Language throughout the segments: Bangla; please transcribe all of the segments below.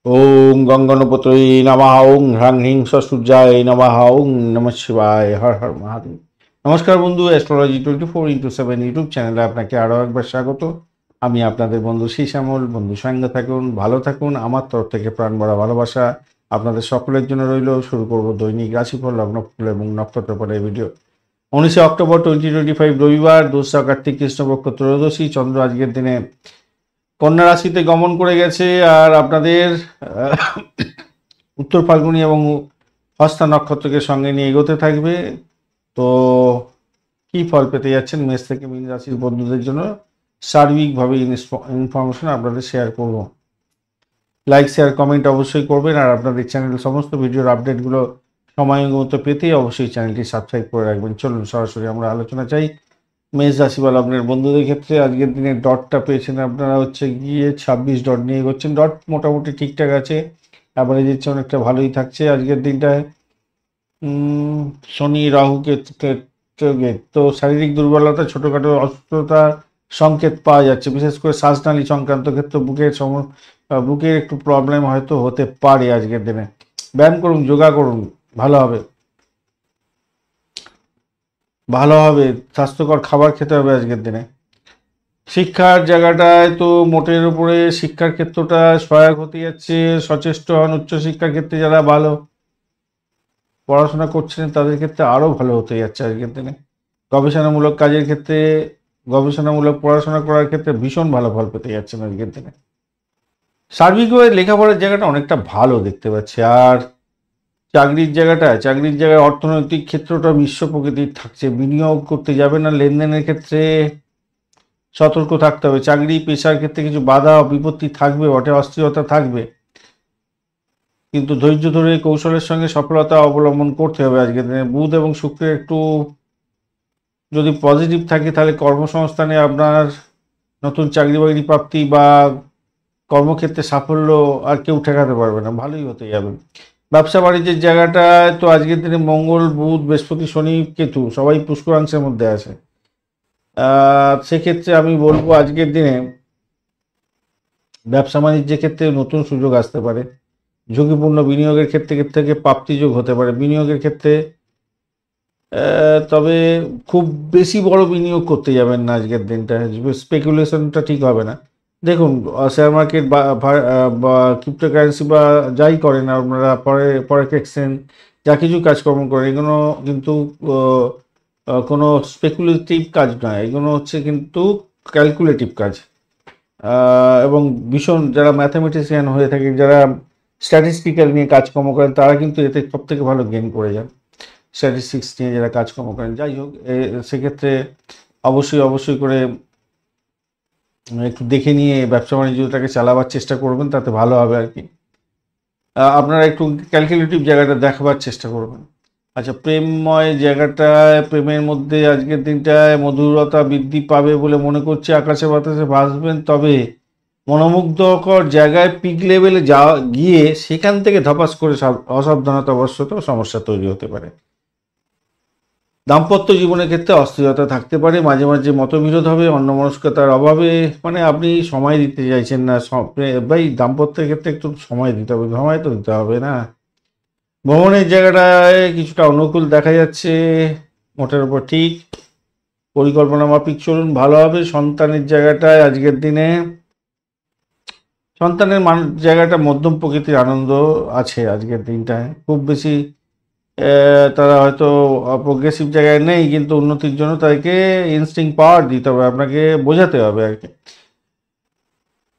ওম গঙ্গনপতয়ে নমঃ ওং হ্রাং হ্রিং সূর্যায় নমঃ ওং নমঃ শিবায় হর হর মহাদেব। নমস্কার বন্ধু, অ্যাস্ট্রোলজি 24x7 ইউটিউব চ্যানেলে আপনাকে আরও একবার স্বাগত। আমি আপনাদের বন্ধু শ্যামল। বন্ধু সঙ্গে থাকুন, ভালো থাকুন। আমার তরফ থেকে প্রাণ ভরা ভালোবাসা আপনাদের সকলের জন্য রইল। শুরু করব দৈনিক রাশিফল, লগ্নফল এবং নক্ষত্রফলের ভিডিও। 19 অক্টোবর 2025 রবিবার, 2 কার্তিক কৃষ্ণপক্ষ ত্রয়োদশী। চন্দ্র আজকের দিনে কন্যা রাশিতে গমন করে গেছে আর আপনাদের উত্তর ফাল্গুনী এবং হস্তা নক্ষত্রকে সঙ্গে নিয়ে এগোতে থাকবে। তো কি ফল পেতে যাচ্ছেন মেষ থেকে মীন রাশির বন্ধুদের জন্য সার্বিকভাবে ইনফরমেশন আপনাদের শেয়ার করব। লাইক শেয়ার কমেন্ট অবশ্যই করবেন আর আপনাদের চ্যানেলের সমস্ত ভিডিওর আপডেটগুলো সময় মতো পেতে অবশ্যই চ্যানেলটি সাবস্ক্রাইব করে রাখবেন। চলুন সরাসরি আমরা আলোচনা চাই মেষ রাশি বা লগ্নের বন্ধুদের ক্ষেত্রে। আজকের দিনে ডটটা পেয়েছেন আপনারা হচ্ছে গিয়ে 26 ডট নিয়ে এগোচ্ছেন। ডট মোটামুটি ঠিকঠাক আছে, অ্যাভারেজের চেয়ে অনেকটা ভালোই থাকছে আজকের দিনটায়। শনি রাহুকে তো শারীরিক দুর্বলতা, ছোটোখাটো অসুস্থতা সংকেত পাওয়া যাচ্ছে, বিশেষ করে শ্বাসনালী সংক্রান্ত ক্ষেত্রে বুকের একটু প্রবলেম হয়তো হতে পারে আজকের দিনে। ব্যায়াম করুন, যোগা করুন, ভালো হবে। স্বাস্থ্যকর খাবার খেতে হবে আজকের দিনে। শিক্ষার জায়গাটায় তো মোটের উপরে শিক্ষার ক্ষেত্রটা সহায়ক হতে যাচ্ছে। সচেষ্ট হন। উচ্চশিক্ষার ক্ষেত্রে যারা ভালো পড়াশোনা করছেন তাদের ক্ষেত্রে আরও ভালো হতে যাচ্ছে আজকের দিনে। গবেষণামূলক কাজের ক্ষেত্রে, গবেষণামূলক পড়াশোনা করার ক্ষেত্রে ভীষণ ভালো ফল পেতে যাচ্ছেন আজকের দিনে। সার্বিকভাবে লেখাপড়ার জায়গাটা অনেকটা ভালো দেখতে পাচ্ছি। আর চাকরির জায়গায় অর্থনৈতিক ক্ষেত্রটা মিশ্র প্রকৃতির থাকছে। বিনিয়োগ করতে যাবে না, লেনদেনের ক্ষেত্রে সতর্ক থাকতে হবে। চাকরি পেশার ক্ষেত্রে কিছু বাধা বিপত্তি থাকবে বটে, অস্থিরতা থাকবে, কিন্তু ধৈর্য ধরে কৌশলের সঙ্গে সফলতা অবলম্বন করতে হবে আজকের দিনে। বুধ এবং শুক্রের একটু যদি পজিটিভ থাকে তাহলে কর্মসংস্থানে আপনার নতুন চাকরি বাকরি প্রাপ্তি বা কর্মক্ষেত্রে সাফল্য আর কেউ ঠেকাতে পারবে না, ভালোই হতে যাবে। ব্যবসা বাণিজ্যের জায়গাটায় তো আজকের দিনে মঙ্গল, বুধ, বৃহস্পতি, শনি, কেতু সবাই পুষ্করাংশের মধ্যে আছে। সেক্ষেত্রে আমি বলবো আজকের দিনে ব্যবসা বাণিজ্যের ক্ষেত্রে নতুন সুযোগ আসতে পারে। ঝুঁকিপূর্ণ বিনিয়োগের ক্ষেত্রে থেকে প্রাপ্তিযোগ হতে পারে বিনিয়োগের ক্ষেত্রে। তবে খুব বেশি বড় বিনিয়োগ করতে যাবেন না আজকের দিনটা, স্পেকুলেশনটা ঠিক হবে না। দেখুন, শেয়ার মার্কেট বা ক্রিপ্টোকারেন্সি বা যাই করেন আপনারা, ফরেক্স এক্সচেঞ্জ যা কিছু কাজকর্ম করেন, এগুলো কিন্তু কোনো স্পেকুলেটিভ কাজ নয়, এগুলো হচ্ছে কিন্তু ক্যালকুলেটিভ কাজ। এবং ভীষণ যারা ম্যাথামেটিশিয়ান হয়ে থাকেন, যারা স্ট্যাটিস্টিক্যাল নিয়ে কাজকর্ম করেন, তারা কিন্তু এতে সবথেকে ভালো গেইন করে যান। স্ট্যাটিস্টিক্স নিয়ে যারা কাজকর্ম করেন, যাই হোক, সেক্ষেত্রে অবশ্যই করে একটু দেখে নিয়ে ব্যবসা বাণিজ্যটাকে চালাবার চেষ্টা করবেন, তাতে ভালো হবে আর কি। আপনারা একটু ক্যালকুলেটিভ জায়গাটা দেখাবার চেষ্টা করবেন। আচ্ছা, প্রেমময় জায়গাটায়, প্রেমের মধ্যে আজকের দিনটায় মধুরতা বৃদ্ধি পাবে বলে মনে করছি। আকাশে বাতাসে ভাসবেন, তবে মনোমুগ্ধকর জায়গায় পিক লেভেলে গিয়ে সেখান থেকে ধপাস করে অসাবধানতাবশত সমস্যা তৈরি হতে পারে। দাম্পত্য জীবনের ক্ষেত্রে অস্থিরতা থাকতে পারে, মাঝে মাঝে মতবিরোধ হবে, অন্যমনস্কতার অভাবে, মানে আপনি সময় দিতে চাইছেন না। ভাই, দাম্পত্যের ক্ষেত্রে একটু সময় দিতে হবে, সময় তো দিতে হবে না। ভ্রমণের জায়গাটায় কিছুটা অনুকূল দেখা যাচ্ছে, মোটের উপর ঠিক। পরিকল্পনা মাফিক চলুন, ভালো হবে। সন্তানের জায়গাটায় আজকের দিনে সন্তানের জায়গাটা মধ্যম প্রকৃতির আনন্দ আছে আজকের দিনটায়। খুব বেশি তারা হয়তো প্রোগ্রেসিভ জায়গায় নেই, কিন্তু উন্নতির জন্য তাদেরকে ইনস্টিং পাওয়ার দিতে হবে, আপনাকে বোঝাতে হবে আর কি।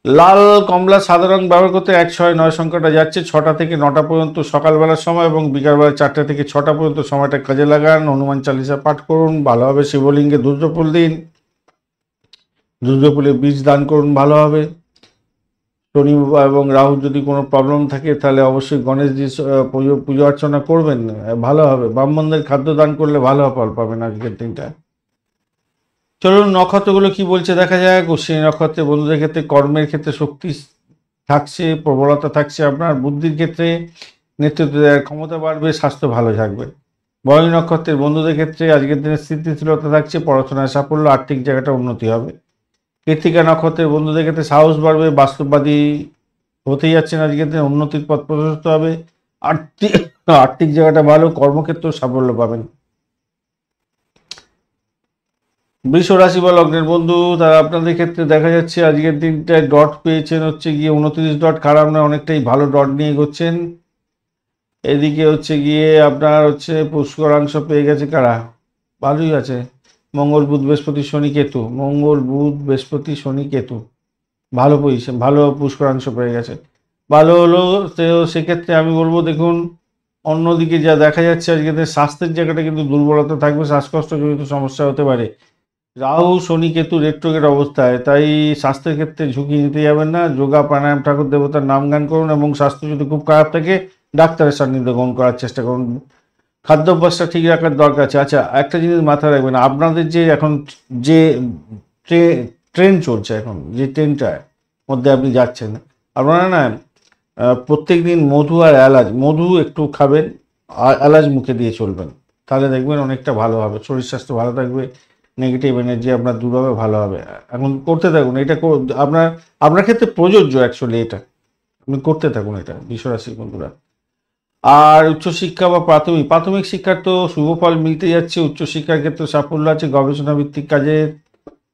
লাল কমলা সাদা রং ব্যবহার করতে 169 সংখ্যাটা যাচ্ছে। 6টা থেকে 9টা পর্যন্ত সকালবেলার সময় এবং বিকালবেলা 4টা থেকে 6টা পর্যন্ত সময়টা কাজে লাগান। হনুমান চালিসা পাঠ করুন, ভালো হবে। শিবলিঙ্গে দুর্যফুল দিন, দুর্যফুলে বীজ দান করুন, ভালো হবে। শনি এবং রাহু যদি কোনো প্রবলেম থাকে তাহলে অবশ্যই গণেশজি পুজো অর্চনা করবেন, ভালো হবে। ব্রাহ্মণদের খাদ্য দান করলে ভালো ফল পাবেন আজকের দিনটা। চলুন নক্ষত্রগুলো কি বলছে দেখা যায়। অশ্বিনী নক্ষত্রে বন্ধুদের ক্ষেত্রে কর্মের ক্ষেত্রে শক্তি থাকছে, প্রবলতা থাকছে। আপনার বুদ্ধির ক্ষেত্রে নেতৃত্ব দেওয়ার ক্ষমতা বাড়বে, স্বাস্থ্য ভালো থাকবে। ভরণী নক্ষত্রের বন্ধুদের ক্ষেত্রে আজকের দিনে স্থিতিশীলতা থাকছে, পড়াশোনায় সাফল্য, আর্থিক জায়গাটা উন্নতি হবে। কৃত্তিকা নক্ষত্রের বন্ধুদের ক্ষেত্রে সাহস বাড়বে, বাস্তববাদী হতেই যাচ্ছেন আজকের দিনে, উন্নতির পথ প্রশস্ত হবে। আর্থিক আর্থিক জায়গাটা ভালো, কর্মক্ষেত্রেও সাফল্য পাবেন। বৃষ রাশি বা লগ্নের বন্ধু, তারা আপনাদের ক্ষেত্রে দেখা যাচ্ছে আজকের দিনটায় ডট পেয়েছেন হচ্ছে গিয়ে 29 ডট, খারাপ না, অনেকটাই ভালো ডট নিয়ে এগোচ্ছেন। এদিকে হচ্ছে গিয়ে আপনার হচ্ছে পুষ্করাংশ পেয়ে গেছে কারা, ভালোই আছে, মঙ্গল বুধ বৃহস্পতি শনি কেতু, মঙ্গল বুধ বৃহস্পতি শনি কেতু, ভালো পজিশন, ভালো পুষ্করাংশ পেয়ে গেছে, ভালো হলো। তো সেক্ষেত্রে আমি বলবো দেখুন, অন্যদিকে যা দেখা যাচ্ছে আজকে স্বাস্থ্যের জায়গাটা কিন্তু দুর্বলতা থাকবে, শ্বাসকষ্ট জনিত সমস্যা হতে পারে। রাহু শনি কেতু রেট্রোগেট অবস্থায়, তাই স্বাস্থ্যের ক্ষেত্রে ঝুঁকি নিতে যাবেন না। যোগা প্রাণায়াম ঠাকুর দেবতার নাম গান করুন, এবং স্বাস্থ্য যদি খুব খারাপ থাকে ডাক্তারের সান্নিধ্য গ্রহণ করার চেষ্টা করুন। খাদ্যাভ্যাসটা ঠিক রাখার দরকার আছে। আচ্ছা, একটা জিনিস মাথায় রাখবেন, আপনাদের যে এখন যে ট্রেন চলছে, এখন যে ট্রেনটার মধ্যে আপনি যাচ্ছেন, আপনারা না প্রত্যেক দিন মধু আর এলাচ, মধু একটু খাবেন আর এলাচ মুখে দিয়ে চলবেন, তাহলে দেখবেন অনেকটা ভালো হবে, শরীর স্বাস্থ্য ভালো থাকবে, নেগেটিভ এনার্জি আপনার দূর হবে, ভালো হবে। এখন করতে থাকুন এটা, আপনার আপনার ক্ষেত্রে প্রযোজ্য অ্যাকচুয়ালি এটা, আপনি করতে থাকুন এটা বিশ্বরাশির বন্ধুরা। আর উচ্চশিক্ষা বা প্রাথমিক প্রাথমিক শিক্ষার তো শুভ ফল মিলতে যাচ্ছে, উচ্চশিক্ষার ক্ষেত্রে সাফল্য আছে, গবেষণা ভিত্তিক কাজের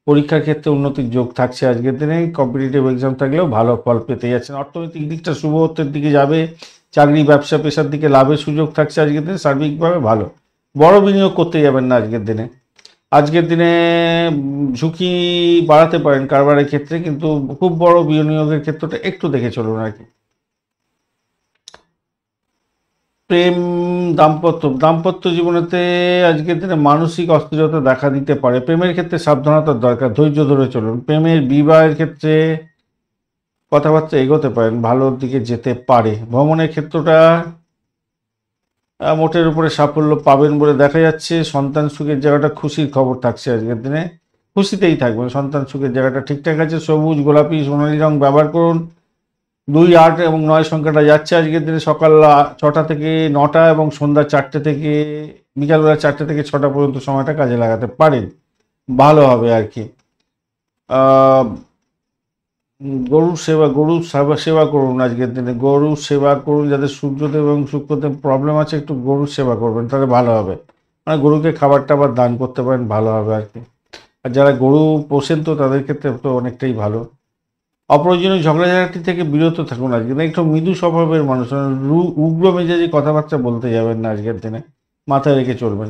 পরীক্ষার ক্ষেত্রে উন্নতির যোগ থাকছে আজকের দিনে, কম্পিটিটিভ এক্সাম থাকলেও ভালো ফল পেতে যাচ্ছেন। অর্থনৈতিক দিকটা শুভত্বের দিকে যাবে, চাকরি ব্যবসা পেশার দিকে লাভের সুযোগ থাকছে আজকের দিনে, সার্বিকভাবে ভালো। বড় বিনিয়োগ করতে যাবেন না আজকের দিনে। আজকের দিনে ঝুঁকি বাড়াতে পারেন কারবারের ক্ষেত্রে, কিন্তু খুব বড় বিনিয়োগের ক্ষেত্রটা একটু দেখে চলুন আর কি। প্রেম, দাম্পত্য জীবনেতে আজকের দিনে মানসিক অস্থিরতা দেখা দিতে পারে, প্রেমের ক্ষেত্রে সাবধানতার দরকার, ধৈর্য ধরে চলুন। প্রেমের বিবাহের ক্ষেত্রে কথাবার্তা এগোতে পারেন, ভালোর দিকে যেতে পারে। ভ্রমণের ক্ষেত্রটা মোটের উপরে সাফল্য পাবেন বলে দেখা যাচ্ছে। সন্তান সুখের জায়গাটা, খুশির খবর থাকছে আজকের দিনে, খুশিতেই থাকবেন, সন্তান সুখের জায়গাটা ঠিকঠাক আছে। সবুজ গোলাপি সোনালী রং ব্যবহার করুন। 2, 8 এবং 9 সংখ্যাটা যাচ্ছে আজকের দিনে সকাল 6টা থেকে 9টা এবং সন্ধ্যা 4টে থেকে বিকালবেলা 4টে থেকে 6টা পর্যন্ত সময়টা কাজে লাগাতে পারেন, ভালো হবে আর কি। গরুর সেবা করুন আজকের দিনে, গরুর সেবা করুন, যাদের সূর্যদেব এবং শুক্রদেব প্রবলেম আছে একটু গরুর সেবা করবেন, তাহলে ভালো হবে। মানে গরুকে খাবার টাবার দান করতে পারেন, ভালো হবে আর কি। আর যারা গরু পোষেন তো তাদের ক্ষেত্রে তো অনেকটাই ভালো। অপ্রয়োজনীয় ঝগড়াঝাটি থেকে বিরত থাকুন আজকে, একটু মৃদু স্বভাবের মানুষ, উগ্র মেজাজি কথাবার্তা বলতে যাবেন না আজকের দিনে, মাথায় রেখে চলবেন।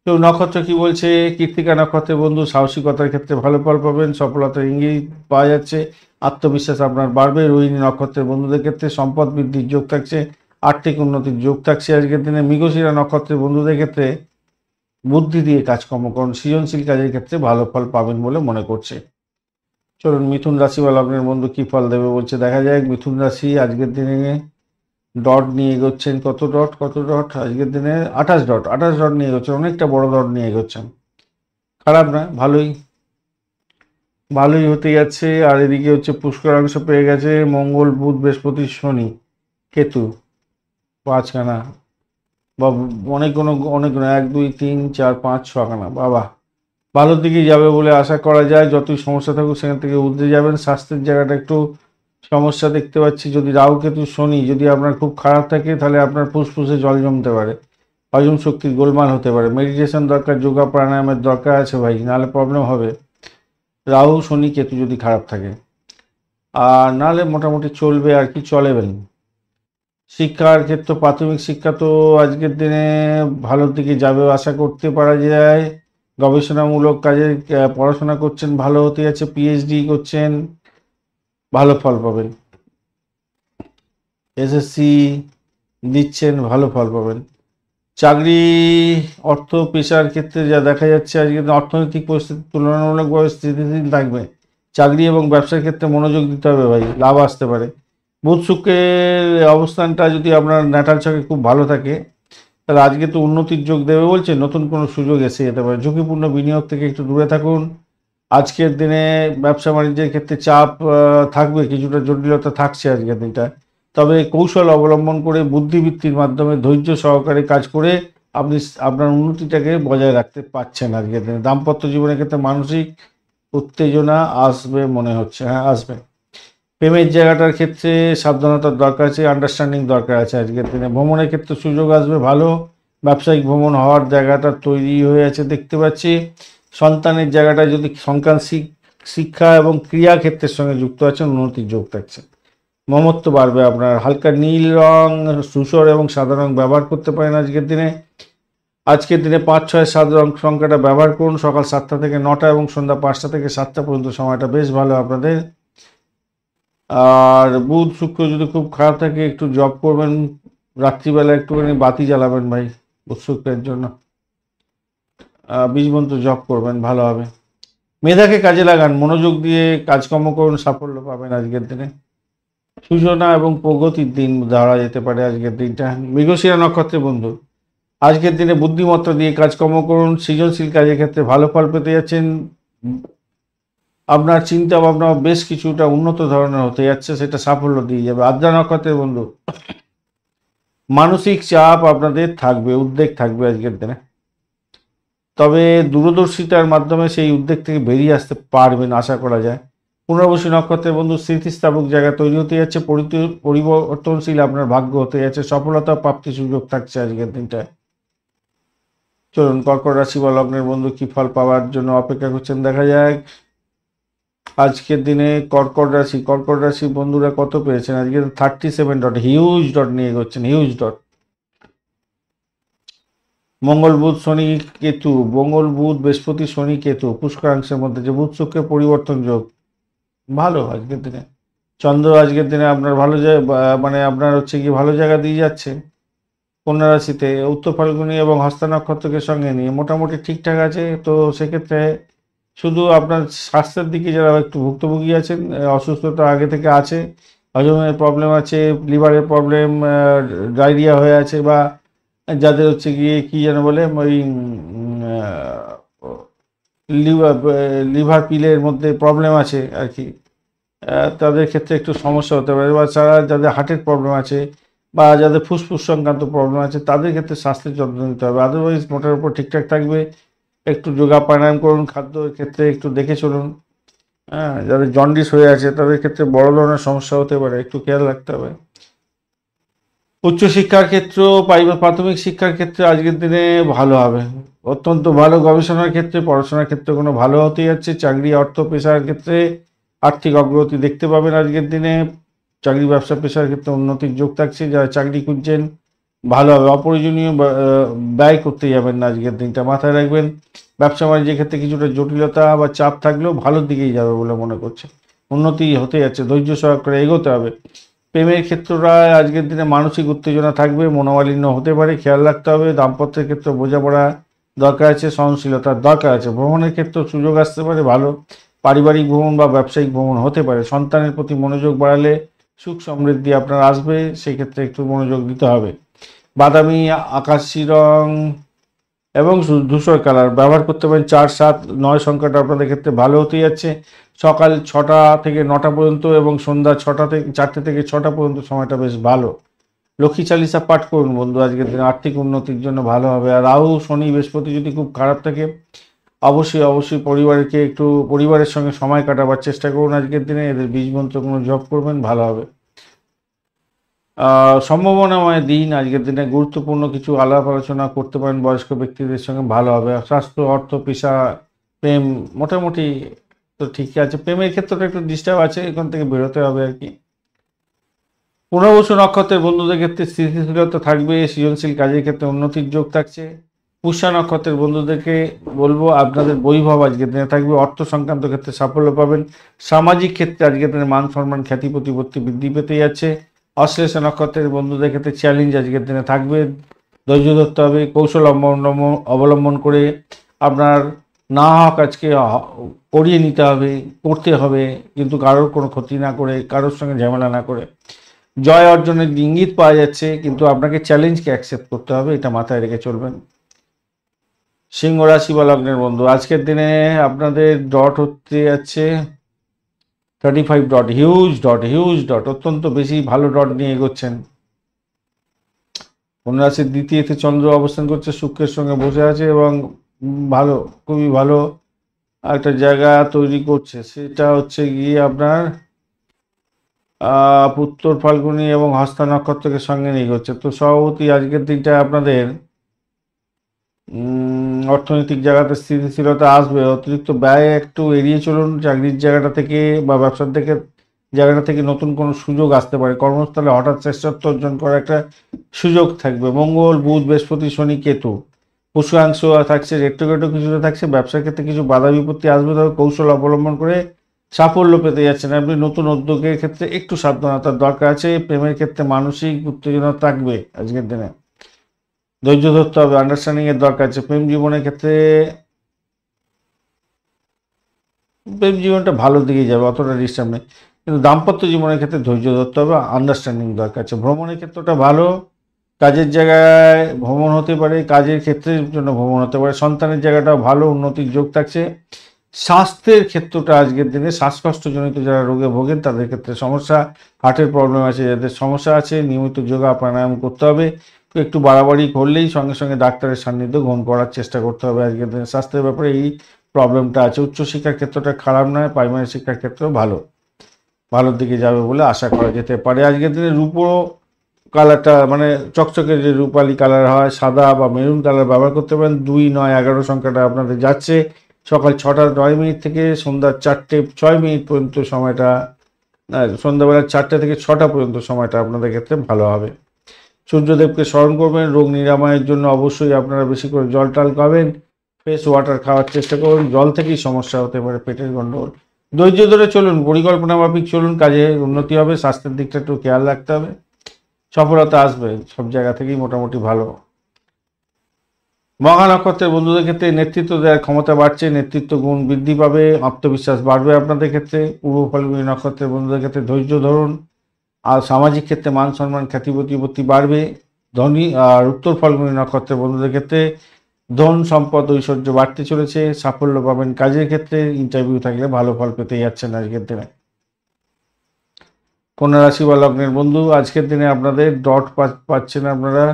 কেউ নক্ষত্র কি বলছে, কৃত্তিকা নক্ষত্রের বন্ধু, সাহসিকতার ক্ষেত্রে ভালো ফল পাবেন, সফলতার ইঙ্গিত পাওয়া যাচ্ছে, আত্মবিশ্বাস আপনার বাড়বে। রোহিণী নক্ষত্রের বন্ধুদের ক্ষেত্রে সম্পদ বৃদ্ধির যোগ থাকছে, আর্থিক উন্নতির যোগ থাকছে আজকের দিনে। মৃগশিরা নক্ষত্রের বন্ধুদের ক্ষেত্রে বুদ্ধি দিয়ে কাজকর্ম করুন, সৃজনশীল কাজের ক্ষেত্রে ভালো ফল পাবেন বলে মনে করছে। চলুন মিথুন রাশি বা লগ্নের বন্ধু কি ফল দেবে বলছে দেখা যায়। মিথুন রাশি আজকের দিনে ডট নিয়ে এগোচ্ছেন, কত ডট আজকের দিনে 28 ডট নিয়ে এগোচ্ছেন, অনেকটা বড় ডট নিয়ে এগোচ্ছেন, খারাপ না, ভালোই হতে যাচ্ছে। আর এদিকে হচ্ছে পুষ্করাংশ পেয়ে গেছে মঙ্গল বুধ বৃহস্পতি শনি কেতু, 5খানা বা অনেকগুলো 1, 2, 3, 4, 5, 6খানা, বাবা ভালোর দিকেই যাবে বলে আশা করা যায়। যতই সমস্যা থাকুক সেখান থেকে উঠতে যাবেন। স্বাস্থ্যের জায়গাটা একটু সমস্যা দেখতে পাচ্ছি, যদি রাহু কেতু শনি যদি আপনার খুব খারাপ থাকে তাহলে আপনার ফুসফুসে জল জমতে পারে, হজম শক্তির গোলমাল হতে পারে, মেডিটেশন দরকার, যোগা প্রাণায়ামের দরকার আছে ভাই, নাহলে প্রবলেম হবে রাহু শনি কেতু যদি খারাপ থাকে। আর নাহলে মোটামুটি চলবে আর কি, চলেবেন। শিক্ষার ক্ষেত্রে প্রাথমিক শিক্ষা তো আজকের দিনে ভালোর দিকে যাবে আশা করতে পারা যায়। গবেষণামূলক কাজে পড়াশোনা করছেন, ভালো হতে যাচ্ছে। পিএইচডি করছেন, ভালো ফল পাবেন। এসএসসি দিচ্ছেন, ভালো ফল পাবেন। চাকরি, অর্থ পেশার ক্ষেত্রে যা দেখা যাচ্ছে আজকে অর্থনৈতিক পরিস্থিতি তুলনামূলকভাবে স্থিতিশীল থাকবে। চাকরি এবং ব্যবসার ক্ষেত্রে মনোযোগ দিতে হবে ভাই, লাভ আসতে পারে। বুধ শুক্রের অবস্থানটা যদি আপনার ন্যাটাল ছকে খুব ভালো থাকে তাহলে আজকে তো উন্নতির যোগ দেবে বলছে, নতুন কোনো সুযোগ এসে যেতে পারে। ঝুঁকিপূর্ণ বিনিয়োগ থেকে একটু দূরে থাকুন। আজকের দিনে ব্যবসা বাণিজ্যের ক্ষেত্রে চাপ থাকবে, কিছুটা জটিলতা থাকছে আজকের দিনটা, তবে কৌশল অবলম্বন করে বুদ্ধিবৃত্তির মাধ্যমে ধৈর্য সহকারে কাজ করে আপনি আপনার উন্নতিটাকে বজায় রাখতে পারছেন আজকের দিনে। দাম্পত্য জীবনের ক্ষেত্রে মানসিক উত্তেজনা আসবে মনে হচ্ছে, হ্যাঁ আসবে। প্রেমের জায়গাটার ক্ষেত্রে সাবধানতার দরকার আছে, আন্ডারস্ট্যান্ডিং দরকার আছে আজকের দিনে। ভ্রমণের ক্ষেত্রে সুযোগ আসবে ভালো, ব্যবসায়িক ভ্রমণ হওয়ার জায়গাটা তৈরি হয়ে আছে দেখতে পাচ্ছি। সন্তানের জায়গাটা যদি সন্তান শিক্ষা এবং ক্রিয়া ক্ষেত্রের সঙ্গে যুক্ত আছেন, উন্নতির যোগ থাকছে। মমত্ব বাড়বে আপনার। হালকা নীল রং, ধূসর এবং সাদা রং ব্যবহার করতে পারেন আজকের দিনে। আজকের দিনে 5, 6, 7 রং সংখ্যাটা ব্যবহার করুন। সকাল 7টা থেকে 9টা এবং সন্ধ্যা 5টা থেকে 7টা পর্যন্ত সময়টা বেশ ভালো আপনাদের। আর বুধ শুক্র যদি খুব খারাপ থাকে, একটু জব করবেন, রাত্রিবেলা একটুখানি বাতি জ্বালাবেন ভাই বুধ শুক্রের জন্য। 20 মন্ত্র জব করবেন, ভালো হবে। মেধাকে কাজে লাগান, মনোযোগ দিয়ে কাজকর্ম করুন, সাফল্য পাবেন আজকের দিনে। সূচনা এবং প্রগতির দিন ধরা যেতে পারে আজকের দিনটা। মৃগশিরা নক্ষত্রের বন্ধু, আজকের দিনে বুদ্ধিমত্তা দিয়ে কাজকর্ম করুন, সৃজনশীল কাজের ক্ষেত্রে ভালো ফল পেতে যাচ্ছেন। আপনার চিন্তা ভাবনা বেশ কিছুটা উন্নত ধরনের হতে যাচ্ছে, সেটা সাফল্য দিয়ে যাবে। আদ্রা নক্ষত্রের বন্ধু, মানসিক চাপ আপনাদের থাকবে, উদ্বেগ থাকবে আজকের দিনে, তবে দূরদর্শিতার মাধ্যমে সেই উদ্বেগ থেকে বেরিয়ে আসতে পারবেন আশা করা যায়। পুনর্বসু নক্ষত্রের বন্ধু, স্থিতিস্থাপক জায়গা তৈরি হতে যাচ্ছে, পরিবর্তনশীল আপনার ভাগ্য হতে যাচ্ছে, সফলতা প্রাপ্তির সুযোগ থাকছে আজকের দিনটায়। চলুন কর্কট রাশি বা লগ্নের বন্ধু কি ফল পাওয়ার জন্য অপেক্ষা করছেন দেখা যাক। আজকের দিনে কর্কট রাশি বন্ধুরা কত পেয়েছেন আজকে? 37 ডট, হিউজ ডট নিয়ে এগোচ্ছেন, হিউজ ডট। মঙ্গল বুধ শনি কেতু, মঙ্গল বুধ বৃহস্পতি শনি কেতু পুষ্করাংশের মধ্যে যে বুধ শুক্রের পরিবর্তন যোগ ভালো আজকের দিনে। চন্দ্র আজকের দিনে আপনার ভালো মানে আপনার হচ্ছে কি ভালো জায়গা দিয়ে যাচ্ছে। কন্যা রাশিতে উত্তর ফাল্গুনী এবং হস্তা নক্ষত্রকে সঙ্গে নিয়ে মোটামুটি ঠিকঠাক আছে। তো সেক্ষেত্রে শুধু আপনার স্বাস্থ্যের দিকে যারা একটু ভুক্তভোগী আছেন, অসুস্থতা আগে থেকে আছে, হজমের প্রবলেম আছে, লিভারের প্রবলেম, ডায়রিয়া হয়ে আছে, বা যাদের হচ্ছে গিয়ে কী যেন বলে ওই লিভার পিলের মধ্যে প্রবলেম আছে আর কি, তাদের ক্ষেত্রে একটু সমস্যা হতে পারে। বা যাদের হার্টের প্রবলেম আছে বা যাদের ফুসফুস সংক্রান্ত প্রবলেম আছে, তাদের ক্ষেত্রে স্বাস্থ্যের যত্ন নিতে হবে। আদারওয়াইজ মোটার উপর ঠিকঠাক থাকবে। একটু যোগা প্রাণায়াম করুন, খাদ্যের ক্ষেত্রে একটু দেখে চলুন। হ্যাঁ, যাদের জন্ডিস হয়ে আছে তাদের ক্ষেত্রে বড় ধরনের সমস্যা হতে পারে, একটু খেয়াল রাখতে হবে। উচ্চশিক্ষার ক্ষেত্র, প্রাথমিক শিক্ষার ক্ষেত্রে আজকের দিনে ভালো হবে, অত্যন্ত ভালো। গবেষণার ক্ষেত্রে, পড়াশোনার ক্ষেত্রে কোনো ভালো হতে যাচ্ছে। চাকরি, অর্থ, পেশার ক্ষেত্রে আর্থিক অগ্রগতি দেখতে পাবেন আজকের দিনে। চাকরি, ব্যবসা, পেশার ক্ষেত্রে উন্নতির যোগ থাকছে। যারা চাকরি খুঁজছেন ভালো হবে। অপ্রয়োজনীয় ব্যয় করতে যাবেন না আজকের দিনটা, মাথায় রাখবেন। ব্যবসা বাণিজ্যের ক্ষেত্রে কিছুটা জটিলতা বা চাপ থাকলেও ভালোর দিকেই যাবে বলে মনে করছে, উন্নতি হতে যাচ্ছে। ধৈর্য সহকারে এগোতে হবে। প্রেমের ক্ষেত্রটা আজকের দিনে মানসিক উত্তেজনা থাকবে, মনোমালিন্য হতে পারে, খেয়াল রাখতে হবে। দাম্পত্যের ক্ষেত্রে বোঝাপড়া দরকার আছে, সহনশীলতার দরকার আছে। ভ্রমণের ক্ষেত্রে সুযোগ আসতে পারে ভালো, পারিবারিক ভ্রমণ বা ব্যবসায়িক ভ্রমণ হতে পারে। সন্তানের প্রতি মনোযোগ বাড়ালে সুখ সমৃদ্ধি আপনার আসবে, সেই ক্ষেত্রে একটু মনোযোগ দিতে হবে। বাদামি, আকাশি রং এবং ধূসর কালার ব্যবহার করতে পারেন। 4, 7, 9 সংখ্যাটা আপনাদের ক্ষেত্রে ভালো হতে যাচ্ছে। সকাল 6টা থেকে 9টা পর্যন্ত এবং সন্ধ্যা 4টে থেকে 6টা পর্যন্ত সময়টা বেশ ভালো। লক্ষ্মী চালিসা পাঠ করুন বন্ধু, আজকের দিনে আর্থিক উন্নতির জন্য ভালো হবে। আর রাহু, শনি, বৃহস্পতি যদি খুব খারাপ থাকে, অবশ্যই পরিবারের সঙ্গে সময় কাটাবার চেষ্টা করুন আজকের দিনে। এদের বীজ মন্ত্র কোনো জপ করবেন, ভালো হবে। সম্ভাবনাময় দিন আজকের দিনে। গুরুত্বপূর্ণ কিছু আলাপ আলোচনা করতে পারেন বয়স্ক ব্যক্তিদের সঙ্গে, ভালো হবে। স্বাস্থ্য, অর্থ, পেশা, প্রেম মোটামুটি তো ঠিকই আছে। প্রেমের ক্ষেত্রটা একটু ডিস্টার্ব আছে, এখান থেকে বেরোতে হবে আর কি। পুনর্বসু নক্ষত্রের বন্ধুদের ক্ষেত্রে স্থিতিশীলতা থাকবে, সৃজনশীল কাজের ক্ষেত্রে উন্নতির যোগ থাকছে। পুষ্যা নক্ষত্রের বন্ধুদেরকে বলবো আপনাদের বৈভব আজকের দিনে থাকবে, অর্থ সংক্রান্ত ক্ষেত্রে সাফল্য পাবেন। সামাজিক ক্ষেত্রে আজকের দিনে মান সম্মান, খ্যাতি, প্রতিপত্তি বৃদ্ধি পেতে যাচ্ছে। অশ্লেষা নক্ষত্রের বন্ধুদের ক্ষেত্রে চ্যালেঞ্জ আজকের দিনে থাকবে, ধৈর্য ধরতে হবে। কৌশল অবলম্বন করে আপনার না হক আজকে করিয়ে নিতে হবে, করতে হবে, কিন্তু কারোর কোনো ক্ষতি না করে, কারোর সঙ্গে ঝামেলা না করে। জয় অর্জনের ইঙ্গিত পাওয়া যাচ্ছে, কিন্তু আপনাকে চ্যালেঞ্জকে অ্যাকসেপ্ট করতে হবে, এটা মাথায় রেখে চলবেন। সিংহ রাশি বা লগ্নের বন্ধু, আজকের দিনে আপনাদের ডট হতে যাচ্ছে 35 ডট, হিউজ ডট, অত্যন্ত বেশি ভালো ডট নিয়ে এগোচ্ছেন। কন্যা রাশির দ্বিতীয়তে চন্দ্র অবস্থান করছে, শুক্রের সঙ্গে বসে আছে এবং ভালো, খুবই ভালো একটা জায়গা তৈরি করছে। সেটা হচ্ছে গিয়ে আপনার উত্তর ফাল্গুনী এবং হস্তা নক্ষত্রকে সঙ্গে নিয়ে হচ্ছে। তো সভাপতি আজকের দিনটা আপনাদের অর্থনৈতিক জায়গাতে স্থিতিশীলতা আসবে। অতিরিক্ত ব্যয় একটু এড়িয়ে চলুন। চাকরির জায়গাটা থেকে বা ব্যবসার থেকে জায়গাটা থেকে নতুন কোনো সুযোগ আসতে পারে। কর্মস্থলে হঠাৎ শ্রেষ্ঠত্ব অর্জন করার একটা সুযোগ থাকবে। মঙ্গল, বুধ, বৃহস্পতি, শনি, কেতু পুষ্পাংশ থাকছে, রেট্রোগেটও কিছুটা থাকছে। ব্যবসার ক্ষেত্রে কিছু বাধা বিপত্তি আসবে, তবে কৌশল অবলম্বন করে সাফল্য পেতে যাচ্ছেন আপনি। নতুন উদ্যোগের ক্ষেত্রে একটু সাবধানতার দরকার আছে। প্রেমের ক্ষেত্রে মানসিক উত্তেজনা থাকবে আজকের দিনে, ধৈর্য ধরতে হবে, আন্ডারস্ট্যান্ডিং এর দরকার আছে। প্রেম জীবনটা ভালো দিকে যাবে, অতটা ডিস্টার্ব নেই, কিন্তু দাম্পত্য জীবনের ক্ষেত্রে ধৈর্য ধরতে হবে, আন্ডারস্ট্যান্ডিং দরকার আছে। ভ্রমণের ক্ষেত্রটা ভালো, কাজের জায়গায় ভ্রমণ হতে পারে, কাজের ক্ষেত্রের জন্য ভ্রমণ হতে পারে। সন্তানের জায়গাটাও ভালো, উন্নতির যোগ থাকছে। স্বাস্থ্যের ক্ষেত্রটা আজকের দিনে শ্বাসকষ্টজনিত যারা রোগে ভোগেন তাদের ক্ষেত্রে সমস্যা, হার্টের প্রবলেম আছে যাদের সমস্যা আছে, নিয়মিত যোগা প্রাণায়াম করতে হবে। একটু বাড়াবাড়ি করলেই সঙ্গে সঙ্গে ডাক্তারের সান্নিধ্য গ্রহণ করার চেষ্টা করতে হবে। আজকের দিনে স্বাস্থ্যের ব্যাপারে এই প্রবলেমটা আছে। উচ্চশিক্ষার ক্ষেত্রটা খারাপ নয়, প্রাইমারি শিক্ষার ক্ষেত্রেও ভালোর দিকে যাবে বলে আশা করা যেতে পারে। আজকের দিনে রূপো কালারটা মানে চকচকে যে রূপালি কালার হয়, সাদা বা মেরুন কালার ব্যবহার করতে পারেন। 2, 9, 11 সংখ্যাটা আপনাদের যাচ্ছে। সকাল 6টা 9 মিনিট থেকে সন্ধ্যা 4টে 6 মিনিট পর্যন্ত সময়টা, সন্ধ্যাবেলা 4টে থেকে 6টা পর্যন্ত সময়টা আপনাদের ক্ষেত্রে ভালো হবে। সূর্যদেবকে স্মরণ করবেন। রোগ নিরাময়ের জন্য অবশ্যই আপনারা বেশি করে জল টাল খাবেন, ফ্রেশ ওয়াটার খাওয়ার চেষ্টা করুন। জল থেকেই সমস্যা হতে পারে, পেটের গন্ডগোল। ধৈর্য ধরে চলুন, পরিকল্পনা মাফিক চলুন, কাজে উন্নতি হবে। স্বাস্থ্যের দিকটা একটু খেয়াল রাখতে হবে, সফলতা আসবে সব জায়গা থেকেই মোটামুটি ভালো। মঘা নক্ষত্রের বন্ধুদের ক্ষেত্রে নেতৃত্ব দেওয়ার ক্ষমতা বাড়ছে, নেতৃত্ব গুণ বৃদ্ধি পাবে, আত্মবিশ্বাস বাড়বে আপনাদের ক্ষেত্রে। পূর্ব ফাল্গুনী নক্ষত্রের বন্ধুদের ক্ষেত্রে ধৈর্য ধরুন, আর সামাজিক ক্ষেত্রে মান সম্মান খ্যাতি প্রতিপত্তি বাড়বে। ধনী আর উত্তর ফাল্গুনী নক্ষত্রের বন্ধুদের ক্ষেত্রে ধন সম্পদ ঐশ্বর্য বাড়তে চলেছে, সাফল্য পাবেন কাজের ক্ষেত্রে। ইন্টারভিউ থাকলে ভালো ফল পেতে যাচ্ছেন আজকের দিনে। কন্যা রাশি বা লগ্নের বন্ধু আজকের দিনে আপনাদের ডট পাচ্ছেন আপনারা।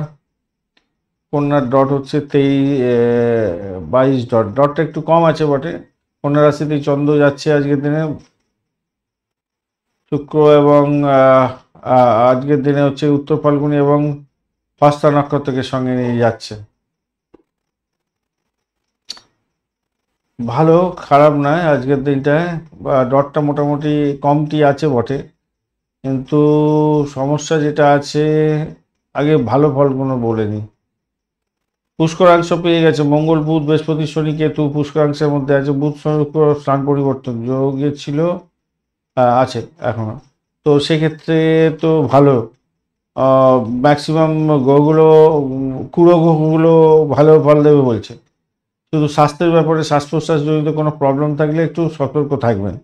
কন্যার ডট হচ্ছে 22 ডট, ডটটা একটু কম আছে বটে। কন্যা রাশিতেই চন্দ্র যাচ্ছে আজকের দিনে। শুক্র এবং আজকের দিনে হচ্ছে উত্তর ফাল্গুনী এবং হস্তা নক্ষত্রকে সঙ্গে নিয়ে যাচ্ছে। ভালো, খারাপ নয় আজকের দিনটায়। ডটটা মোটামুটি কমটি আছে বটে, কিন্তু সমস্যা যেটা আছে, আগে ভালো ফলগুলো বলে নিই। পুষ্করাংশ পেয়ে গেছে, মঙ্গল বুধ বৃহস্পতি শনি কেতু পুষ্করাংশের মধ্যে আছে। বুধ শুক্র স্থান পরিবর্তন যোগে ছিল, আছে এখনো। তো সেক্ষেত্রে তো ভালো, ম্যাক্সিমাম গ্রহগুলো, কুড়ো গ্রহগুলো ভালো ফল দেবে বলছে। শুধু স্বাস্থ্যের ব্যাপারে শ্বাস প্রশ্বাস জনিত কোনো প্রবলেম থাকলে একটু সতর্ক থাকবেন।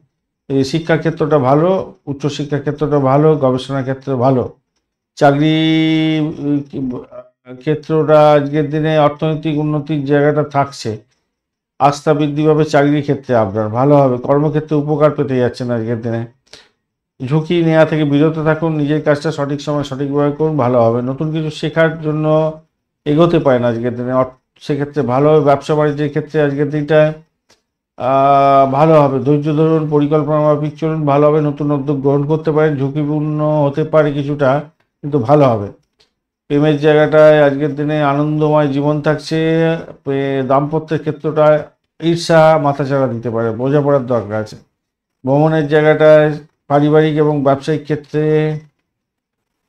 এই শিক্ষার ক্ষেত্রটা ভালো, উচ্চশিক্ষার ক্ষেত্রটা ভালো, গবেষণার ক্ষেত্রে ভালো। চাকরি ক্ষেত্রটা আজকের দিনে অর্থনৈতিক উন্নতির জায়গাটা থাকছে। আস্থা বৃদ্ধি পাবে চাকরির ক্ষেত্রে, আপনার ভালো হবে। কর্মক্ষেত্রে উপকার পেতে যাচ্ছেন আজকের দিনে। ঝুঁকি নেওয়া থেকে বিরত থাকুন, নিজের কাজটা সঠিক সময় সঠিকভাবে করুন, ভালো হবে। নতুন কিছু শেখার জন্য এগোতে পারেন আজকের দিনে, সেক্ষেত্রে ভালো হবে। ব্যবসা বাণিজ্যের ক্ষেত্রে আজকের দিনটায় ভালো হবে। ধৈর্য ধরুন, পরিকল্পনা মাফিক চলুন, ভালো হবে। নতুন উদ্যোগ গ্রহণ করতে পারেন, ঝুঁকিপূর্ণ হতে পারে কিছুটা, কিন্তু ভালো হবে। প্রেমের জায়গাটায় আজকের দিনে আনন্দময় জীবন থাকছে। দাম্পত্যের ক্ষেত্রটায় ঈর্ষা মাথাচাড়া দিতে পারে, বোঝাপড়ার দরকার আছে। ভ্রমণের জায়গাটায় পারিবারিক এবং ব্যবসায়িক ক্ষেত্রে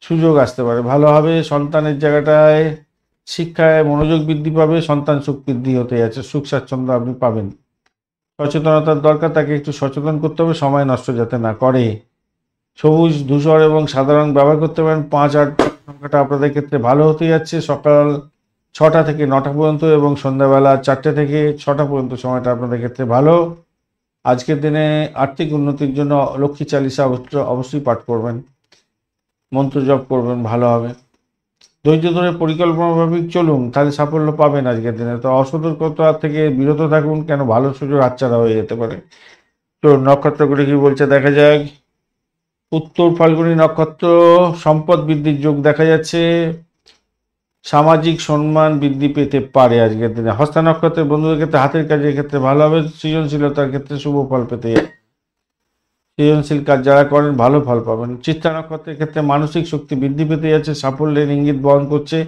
সুযোগ আসতে পারে, ভালো হবে। সন্তানের জায়গাটায় শিক্ষায় মনোযোগ বৃদ্ধি পাবে, সন্তান সুখ বৃদ্ধি হতে যাচ্ছে, সুখ স্বাচ্ছন্দ্য আপনি পাবেন। সচেতনতার দরকার, তাকে একটু সচেতন করতে হবে সময় নষ্ট যাতে না করে। সবুজ ধূসর এবং সাধারণ ব্যবহার করতে পারেন। 5, 8 সংখ্যাটা আপনাদের ক্ষেত্রে ভালো হতে যাচ্ছে। সকাল 6টা থেকে 9টা পর্যন্ত এবং সন্ধ্যাবেলা 4টে থেকে 6টা পর্যন্ত সময়টা আপনাদের ক্ষেত্রে ভালো। আজকের দিনে আর্থিক উন্নতির জন্য লক্ষ্মী চালিসা অবশ্যই পাঠ করবেন, মন্ত্র জপ করবেন, ভালো হবে। ধৈর্য ধরে পরিকল্পনা মাফিক চলুন, তাহলে সাফল্য পাবেন আজকের দিনে। তো অসতর্কতা থেকে বিরত থাকুন, কেন ভালো সুযোগ হাতছাড়া হয়ে যেতে পারে। তো নক্ষত্রগুলি কি বলছে দেখা যাক। উত্তর ফাল্গুনী নক্ষত্র সম্পদ বৃদ্ধির যোগ দেখা যাচ্ছে, সামাজিক সম্মান বৃদ্ধি পেতে পারে আজকের দিনে। হস্তা নক্ষত্রের বন্ধুদের ক্ষেত্রে হাতের কাজের ক্ষেত্রে ভালো হবে, সৃজনশীলতার ক্ষেত্রে শুভ ফল পেতে সৃজনশীল কাজ যারা করেন ভালো ফল পাবেন। চিত্রা নক্ষত্রের ক্ষেত্রে মানসিক শক্তি বৃদ্ধি পেতে যাচ্ছে, সাফল্যের ইঙ্গিত বহন করছে।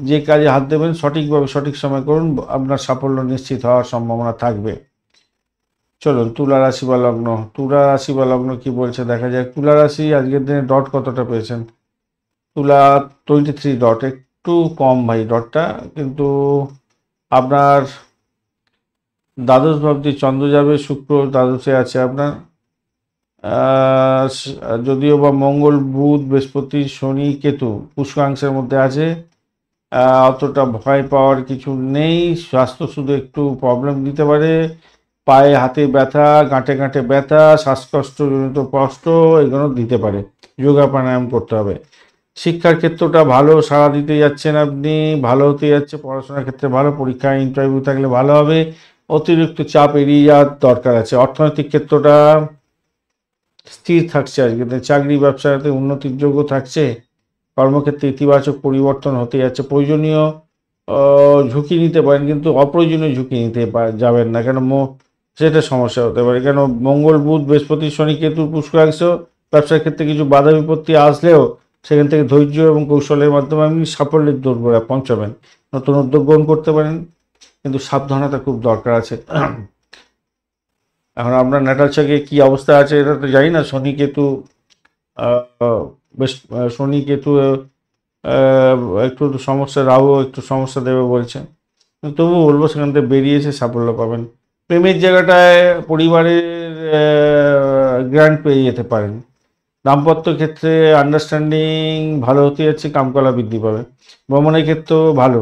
যে কাজে হাত দেবেন সঠিকভাবে সঠিক সময় করুন, আপনার সাফল্য নিশ্চিত হওয়ার সম্ভাবনা থাকবে। চলুন তুলা রাশি বা লগ্ন, তুলা রাশি বা লগ্ন কি বলছে দেখা যায়। তুলা রাশি আজকের দিনে ডট কতটা পেয়েছেন? তুলা 23 ডট, একটু কম ভাই ডটটা, কিন্তু আপনার দ্বাদশ ভাবটি চন্দ্র যাবে, শুক্র দ্বাদশে আছে আপনার। যদিও বা মঙ্গল বুধ বৃহস্পতি শনি কেতু পুষ্কাংশের মধ্যে আছে, অতটা ভয় পাওয়ার কিছু নেই। স্বাস্থ্য শুধু একটু প্রবলেম দিতে পারে, পায়ে হাতে ব্যথা, গাঁটে গাঁটে ব্যথা, শ্বাসকষ্টজনিত কষ্ট এগুলো দিতে পারে, যোগা প্রাণায়াম করতে হবে। শিক্ষার ক্ষেত্রটা ভালো, সাড়া দিতে যাচ্ছেন আপনি, ভালো হতে যাচ্ছে। পড়াশোনার ক্ষেত্রে ভালো, পরীক্ষায় ইন্টারভিউ থাকলে ভালো হবে। অতিরিক্ত চাপ এড়িয়ে যাওয়ার দরকার আছে। অর্থনৈতিক ক্ষেত্রটা স্থির থাকছে আজকে, চাকরি ব্যবসাতে উন্নতির যোগ্য থাকছে। কর্মক্ষেত্রে ইতিবাচক পরিবর্তন হতে যাচ্ছে। প্রয়োজনীয় ঝুঁকি নিতে পারেন, কিন্তু অপ্রয়োজনীয় ঝুঁকি নিতে যাবেন না, কেন সেটা সমস্যা হতে পারে। কেন মঙ্গল বুধ বৃহস্পতি শনি কেতু পুষ্করাংশ, ব্যবসার ক্ষেত্রে কিছু বাধা বিপত্তি আসলেও সেখান থেকে ধৈর্য এবং কৌশলের মাধ্যমে আপনি সাফল্যের দোরগোড়ায় পৌঁছাবেন। নতুন উদ্যোগ গ্রহণ করতে পারেন, কিন্তু সাবধানতা খুব দরকার আছে। এখন আপনার ন্যাটাল চাকে কী অবস্থা আছে এটা তো জানি না। শনি কেতু বেশ, শনি কেতু একটু সমস্যা, রাহু একটু সমস্যা দেবে বলছে, তবুও বলবো সেখান থেকে বেরিয়ে এসে সাফল্য পাবেন। প্রেমের জায়গাটায় পরিবারের গ্র্যান্ড পেয়ে যেতে পারেন। দাম্পত্য ক্ষেত্রে আন্ডারস্ট্যান্ডিং ভালো হতে যাচ্ছে, কামকলা বৃদ্ধি পাবে। ভ্রমণের ক্ষেত্রেও ভালো।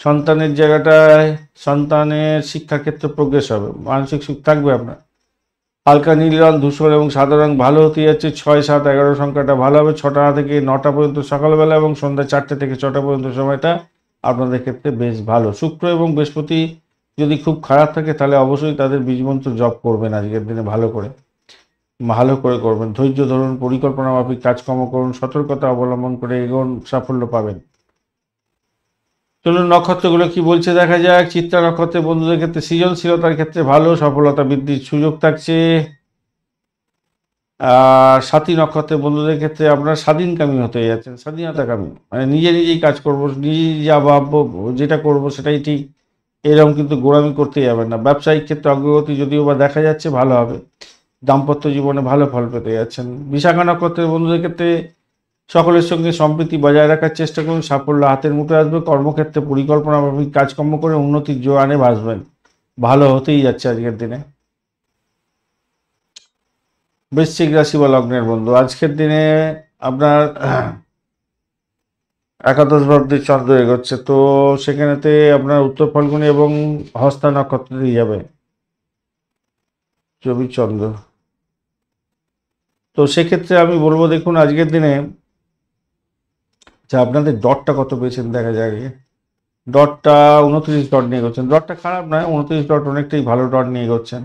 সন্তানের জায়গাটায় সন্তানের শিক্ষাক্ষেত্রে প্রোগ্রেস হবে, মানসিক সুখ থাকবে আপনার। হালকা নীল রং, ধূসর এবং সাদা রং ভালো হতে যাচ্ছে। 6, 7, 11 সংখ্যাটা ভালো হবে। 6টা থেকে 9টা পর্যন্ত সকালবেলা এবং সন্ধ্যা 4টে থেকে 6টা পর্যন্ত সময়টা আপনাদের ক্ষেত্রে বেশ ভালো। শুক্র এবং বৃহস্পতি যদি খুব খারাপ থাকে তাহলে অবশ্যই তাদের বীজমন্ত্র জপ করবেন আজকের দিনে, ভালো করে করবেন। ধৈর্য ধরুন, পরিকল্পনা মাফিক কাজকর্ম করুন, সতর্কতা অবলম্বন করে এগোন, সাফল্য পাবেন। চলুন নক্ষত্রগুলো কি বলছে দেখা যাক। চিত্রা নক্ষত্রের বন্ধুদের ক্ষেত্রে সৃজনশীলতার ক্ষেত্রে ভালো, সফলতা বৃদ্ধির সুযোগ থাকছে। আর সাথী নক্ষত্রের বন্ধুদের ক্ষেত্রে আপনার স্বাধীনকামী হতে যাচ্ছেন, স্বাধীনতাকামী, মানে নিজেই কাজ করব, নিজেই যা ভাববো যেটা করব সেটাই ঠিক, এরকম কিন্তু গোড়ামি করতে যাবেন না। ব্যবসায়িক ক্ষেত্রে অগ্রগতি যদিও বা দেখা যাচ্ছে, ভালো হবে। দাম্পত্য জীবনে ভালো ফল পেতে যাচ্ছেন। বিশাখা নক্ষত্রের বন্ধুদের ক্ষেত্রে সকলের সঙ্গে সম্প্রীতি বজায় রাখার চেষ্টা করুন, সাফল্য হাতের মুঠে আসবে। কর্মক্ষেত্রে পরিকল্পনা মাফিক কাজকর্ম করে উন্নতির জোয়ানে ভাসবেন, ভালো হতেই যাচ্ছে আজকের দিনে। বৃশ্চিক রাশি বা লগ্নের বন্ধু, আজকের দিনে আপনার একাদশ ভাবটি চন্দ্র এগোচ্ছে, তো সেখানেতে আপনার উত্তর ফাল্গুনী এবং হস্তা নক্ষত্র দিয়ে যাবে রবি চন্দ্র। তো সেক্ষেত্রে আমি বলবো দেখুন আজকের দিনে যে আপনাদের ডটটা কত পেয়েছেন দেখা যায়। ডটটা 29 ডট নিয়ে এগোচ্ছেন, ডটটা খারাপ নয়, 29 ডট অনেকটাই ভালো ডট নিয়ে এগোচ্ছেন।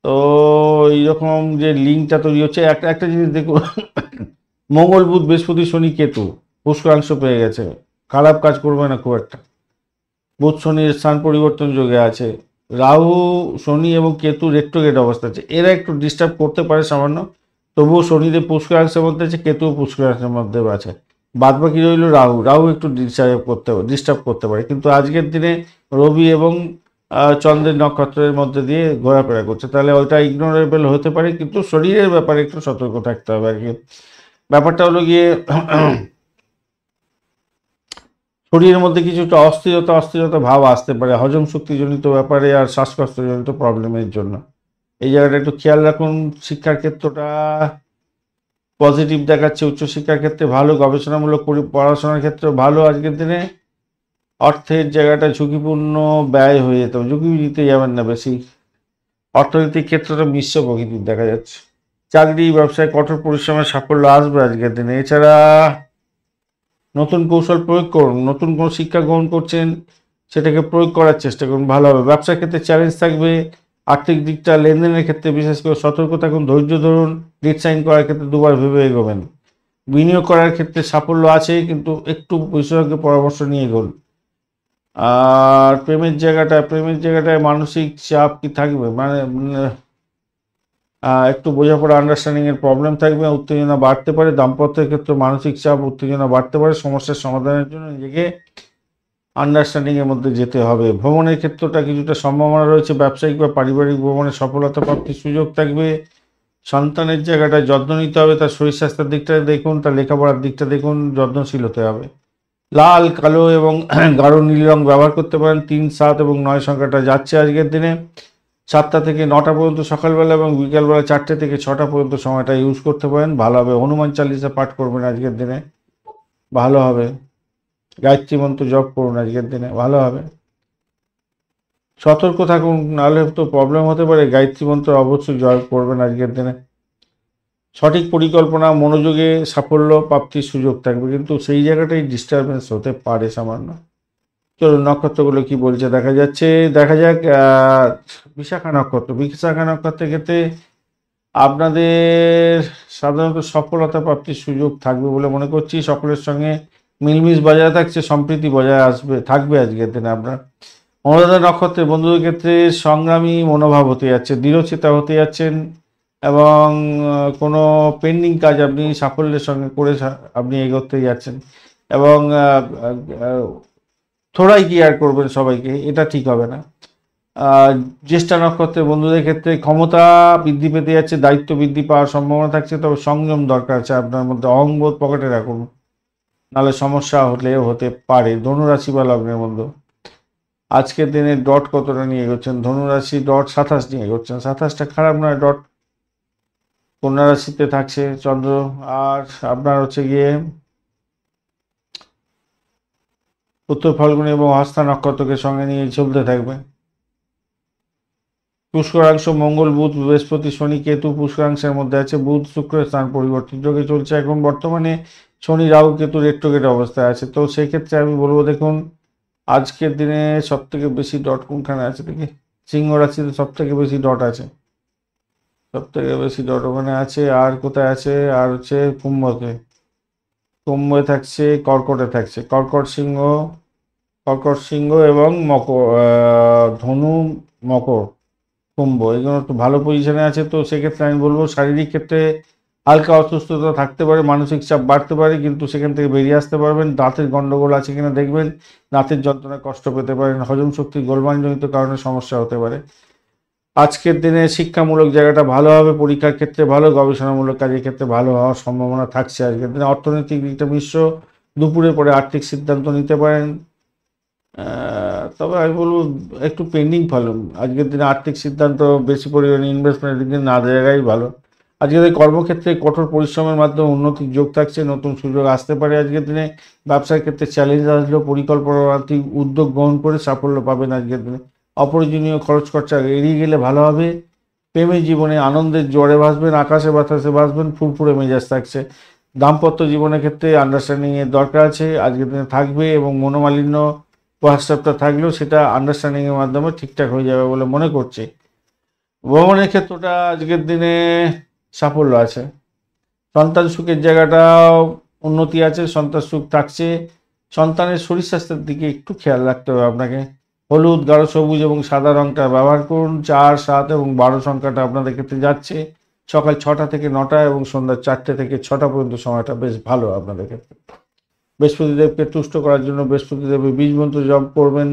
তো এইরকম যে লিঙ্কটা তৈরি হচ্ছে, একটা জিনিস দেখুন, মঙ্গল বুধ বৃহস্পতি শনি কেতু পুষ্করাংশ পেয়ে গেছে, খারাপ কাজ করবে না খুব একটা। বুধ শনির স্থান পরিবর্তন যোগে আছে। রাহু শনি এবং কেতু রেট্রোগেট অবস্থা আছে, এরা একটু ডিস্টার্ব করতে পারে সামান্য, তবুও শনিদেব পুষ্করাংশের মধ্যে আছে, কেতু পুষ্করাংশের মধ্যে আছে। বাদ বাকি রইল রাহু একটু ডিস্টার্ব করতে পারে, কিন্তু আজকের দিনে রবি এবং চন্দ্রের নক্ষত্রের মধ্যে দিয়ে ঘোরাফেরা করছে, তাহলে ওইটা ইগনোরেবল হতে পারে, কিন্তু শরীরের ব্যাপারে একটু সতর্ক থাকতে হবে আর কি। ব্যাপারটা হলো গিয়ে শরীরের মধ্যে কিছুটা অস্থিরতা ভাব আসতে পারে, হজম শক্তিজনিত ব্যাপারে আর শ্বাসকষ্টজনিত প্রবলেমের জন্য। এই জায়গাটা একটু খেয়াল রাখুন। শিক্ষার ক্ষেত্রটা পজিটিভ দেখাচ্ছে, উচ্চশিক্ষার ক্ষেত্রে ভালো, গবেষণামূলক পড়াশোনার ক্ষেত্রে ভালো। আজকের দিনে অর্থের জায়গাটা ঝুঁকিপূর্ণ ব্যয় হয়ে যেত, ঝুঁকি নিতে যাবেন না বেশি। অর্থনৈতিক ক্ষেত্রটা মিশ্র প্রকৃতির দেখা যাচ্ছে। চাকরি ব্যবসায় কঠোর পরিশ্রমের সাফল্য আসবে আজকের দিনে। এছাড়া নতুন কৌশল প্রয়োগ করুন, নতুন কোনো শিক্ষা গ্রহণ করছেন সেটাকে প্রয়োগ করার চেষ্টা করুন, ভালো হবে। ব্যবসার ক্ষেত্রে চ্যালেঞ্জ থাকবে। আর্থিক দিকটা লেনদেনের ক্ষেত্রে বিশেষ করে সতর্ক থাকুন, ধৈর্য ধরুন। ডিড সাইন করার ক্ষেত্রে দুবার ভেবে এগোবেন। বিনিয়োগ করার ক্ষেত্রে সাফল্য আছে, কিন্তু একটু বিশেষজ্ঞের পরামর্শ নিয়ে এগোন। আর প্রেমের জায়গাটায় মানসিক চাপ কি থাকবে, মানে একটু বোঝাপড়া আন্ডারস্ট্যান্ডিং এর প্রবলেম থাকবে, উত্তেজনা বাড়তে পারে, দাম্পত্যের ক্ষেত্রে মানসিক চাপ উত্তেজনা বাড়তে পারে। সমস্যার সমাধানের জন্য নিজেকে আন্ডারস্ট্যান্ডিং এর মধ্যে যেতে হবে। ভ্রমণের ক্ষেত্রটা কিছুটা সম্ভাবনা রয়েছে, ব্যবসায়িক বা পারিবারিক ভ্রমণে সফলতা প্রাপ্তির সুযোগ থাকবে। সন্তানের জায়গাটায় যত্ন নিতে হবে, তার শরীর স্বাস্থ্যের দিকটা দেখুন, তার লেখাপড়ার দিকটা দেখুন, যত্নশীল হতে হবে। লাল, কালো এবং গাঢ় নীল রং ব্যবহার করতে পারেন। 3, 7 এবং 9 সংখ্যাটা যাচ্ছে আজকের দিনে। 7টা থেকে 9টা পর্যন্ত সকালবেলা এবং বিকালবেলা 4টে থেকে 6টা পর্যন্ত সময়টা ইউজ করতে পারেন, ভালো হবে। হনুমান চালিসা পাঠ করবেন আজকের দিনে, ভালো হবে। গায়ত্রী মন্ত্র জপ করুন আজকের দিনে, ভালো হবে। সতর্ক থাকুন, নাহলে তো প্রবলেম হতে পারে। গায়ত্রী মন্ত্র অবশ্যই জপ করবেন আজকের দিনে। সঠিক পরিকল্পনা, মনোযোগে সাফল্য প্রাপ্তির সুযোগ থাকবে, কিন্তু সেই জায়গাটাই ডিস্টারবেন্স হতে পারে সামান্য। চলুন নক্ষত্রগুলো কি বলছে দেখা যাক। বিশাখা নক্ষত্র, বিশাখা নক্ষত্রের ক্ষেত্রে আপনাদের সাধারণত সফলতা প্রাপ্তির সুযোগ থাকবে বলে মনে করছি। সকলের সঙ্গে মিলমিশ বজায় থাকছে, সম্প্রীতি বজায় থাকবে আজকের দিনে। আপনার অনুরাধা নক্ষত্রের বন্ধুদের ক্ষেত্রে সংগ্রামী মনোভাব হতে যাচ্ছে, দৃঢ়চেতা হতে যাচ্ছেন, এবং কোনো পেন্ডিং কাজ আপনি সাফল্যের সঙ্গে করে আপনি এগোতে যাচ্ছেন, এবং থোড়াই কেয়ার করবেন সবাইকে, এটা ঠিক হবে না। জ্যেষ্ঠা নক্ষত্রের বন্ধুদের ক্ষেত্রে ক্ষমতা বৃদ্ধি পেতে যাচ্ছে, দায়িত্ব বৃদ্ধি পাওয়ার সম্ভাবনা থাকছে, তবে সংযম দরকার আছে আপনার মধ্যে। অহংবোধ পকেটে রাখুন, নাহলে সমস্যা হলেও হতে পারে। ধনুরাশি বা লগ্নের মধ্যে আজকের দিনে ডট কতটা নিয়ে এগোচ্ছেন? ধনুরাশি ডট 27 নিয়ে এগোচ্ছেন, 27টা খারাপ নয়। ডট কন্যা রাশিতে থাকছে চন্দ্র, আর আপনার হচ্ছে গিয়ে উত্তর ফাল্গুনী এবং হস্তা নক্ষত্রকে সঙ্গে নিয়ে চলতে থাকবে। পুষ্করাংশ মঙ্গল, বুধ, বৃহস্পতি, শনি, কেতু পুষ্করাংশের মধ্যে আছে। বুধ শুক্রের স্থান পরিবর্তিত যোগে চলছে এখন বর্তমানে। শনি রাহু কেতু রেট্রোগেট অবস্থায় আছে। তো সেই ক্ষেত্রে আমি বলবো, দেখুন আজকের দিনে সব থেকে বেশি ডট কোনখানে আছে দেখি। সিংহ রাশিতে সব থেকে বেশি ডট আছে, সব থেকে বেশি ডট ওখানে আছে। আর কোথায় আছে? আর হচ্ছে কুম্ভতে, কুম্ভে থাকছে, কর্কটে থাকছে, কর্কট সিংহ এবং মকর, ধনু, মকর, কুম্ভ, এগুলো একটু ভালো পজিশনে আছে। তো সেক্ষেত্রে আমি বলবো শারীরিক ক্ষেত্রে হালকা অসুস্থতা থাকতে পারে, মানসিক চাপ বাড়তে পারে, কিন্তু সেখান থেকে বেরিয়ে আসতে পারবেন। দাঁতের গন্ডগোল আছে কিনা দেখবেন, দাঁতের যন্ত্রণায় কষ্ট পেতে পারেন, হজম শক্তি গোলমালজনিত কারণে সমস্যা হতে পারে। আজকের দিনে শিক্ষামূলক জায়গাটা ভালো হবে, পরীক্ষার ক্ষেত্রে ভালো, গবেষণামূলক কাজের ক্ষেত্রে ভালো হওয়ার সম্ভাবনা থাকছে আজকের দিনে। অর্থনৈতিক দিকটা মিশ্র, দুপুরের পরে আর্থিক সিদ্ধান্ত নিতে পারেন। তবে আমি বলবো একটু পেন্ডিং ফেলুন আজকের দিনে আর্থিক সিদ্ধান্ত, বেশি পরিমাণে ইনভেস্টমেন্টের দিকে না দেওয়াই ভালো। আজকের এই কর্মক্ষেত্রে কঠোর পরিশ্রমের মাধ্যমে উন্নতির যোগ থাকছে, নতুন সুযোগ আসতে পারে আজকের দিনে। ব্যবসার ক্ষেত্রে চ্যালেঞ্জ আসলেও পরিকল্পনাত্মক উদ্যোগ গ্রহণ করে সাফল্য পাবেন আজকের দিনে। অপ্রয়োজনীয় খরচ খরচা এড়িয়ে গেলে ভালো হবে। প্রেমের জীবনে আনন্দের জোয়ারে ভাসবেন, আকাশে বাতাসে ভাসবেন, ফুরফুরে মেজাজ থাকছে। দাম্পত্য জীবনের ক্ষেত্রে আন্ডারস্ট্যান্ডিং এর দরকার আছে, আজকের দিনে থাকবে, এবং মনোমালিন্য হোয়াটসঅ্যাপটা থাকলেও সেটা আন্ডারস্ট্যান্ডিং এর মাধ্যমে ঠিকঠাক হয়ে যাবে বলে মনে করছি। ভ্রমণের ক্ষেত্রটা আজকের দিনে সাফল্য আছে। সন্তান সুখের জায়গাটাও উন্নতি আছে, সন্তান সুখ থাকছে। সন্তানের শরীর স্বাস্থ্যের দিকে একটু খেয়াল রাখতে হবে আপনাকে। হলুদ, গাঢ় সবুজ এবং সাদা রংটা ব্যবহার করুন। 4, 7 এবং 12 সংখ্যাটা আপনাদের ক্ষেত্রে যাচ্ছে। সকাল 6টা থেকে 9টা এবং সন্ধ্যা 4টে থেকে 6টা পর্যন্ত সময়টা বেশ ভালো আপনাদের ক্ষেত্রে। বৃহস্পতিদেবকে তুষ্ট করার জন্য বৃহস্পতিদেবের বীজ মন্ত্র জপ করবেন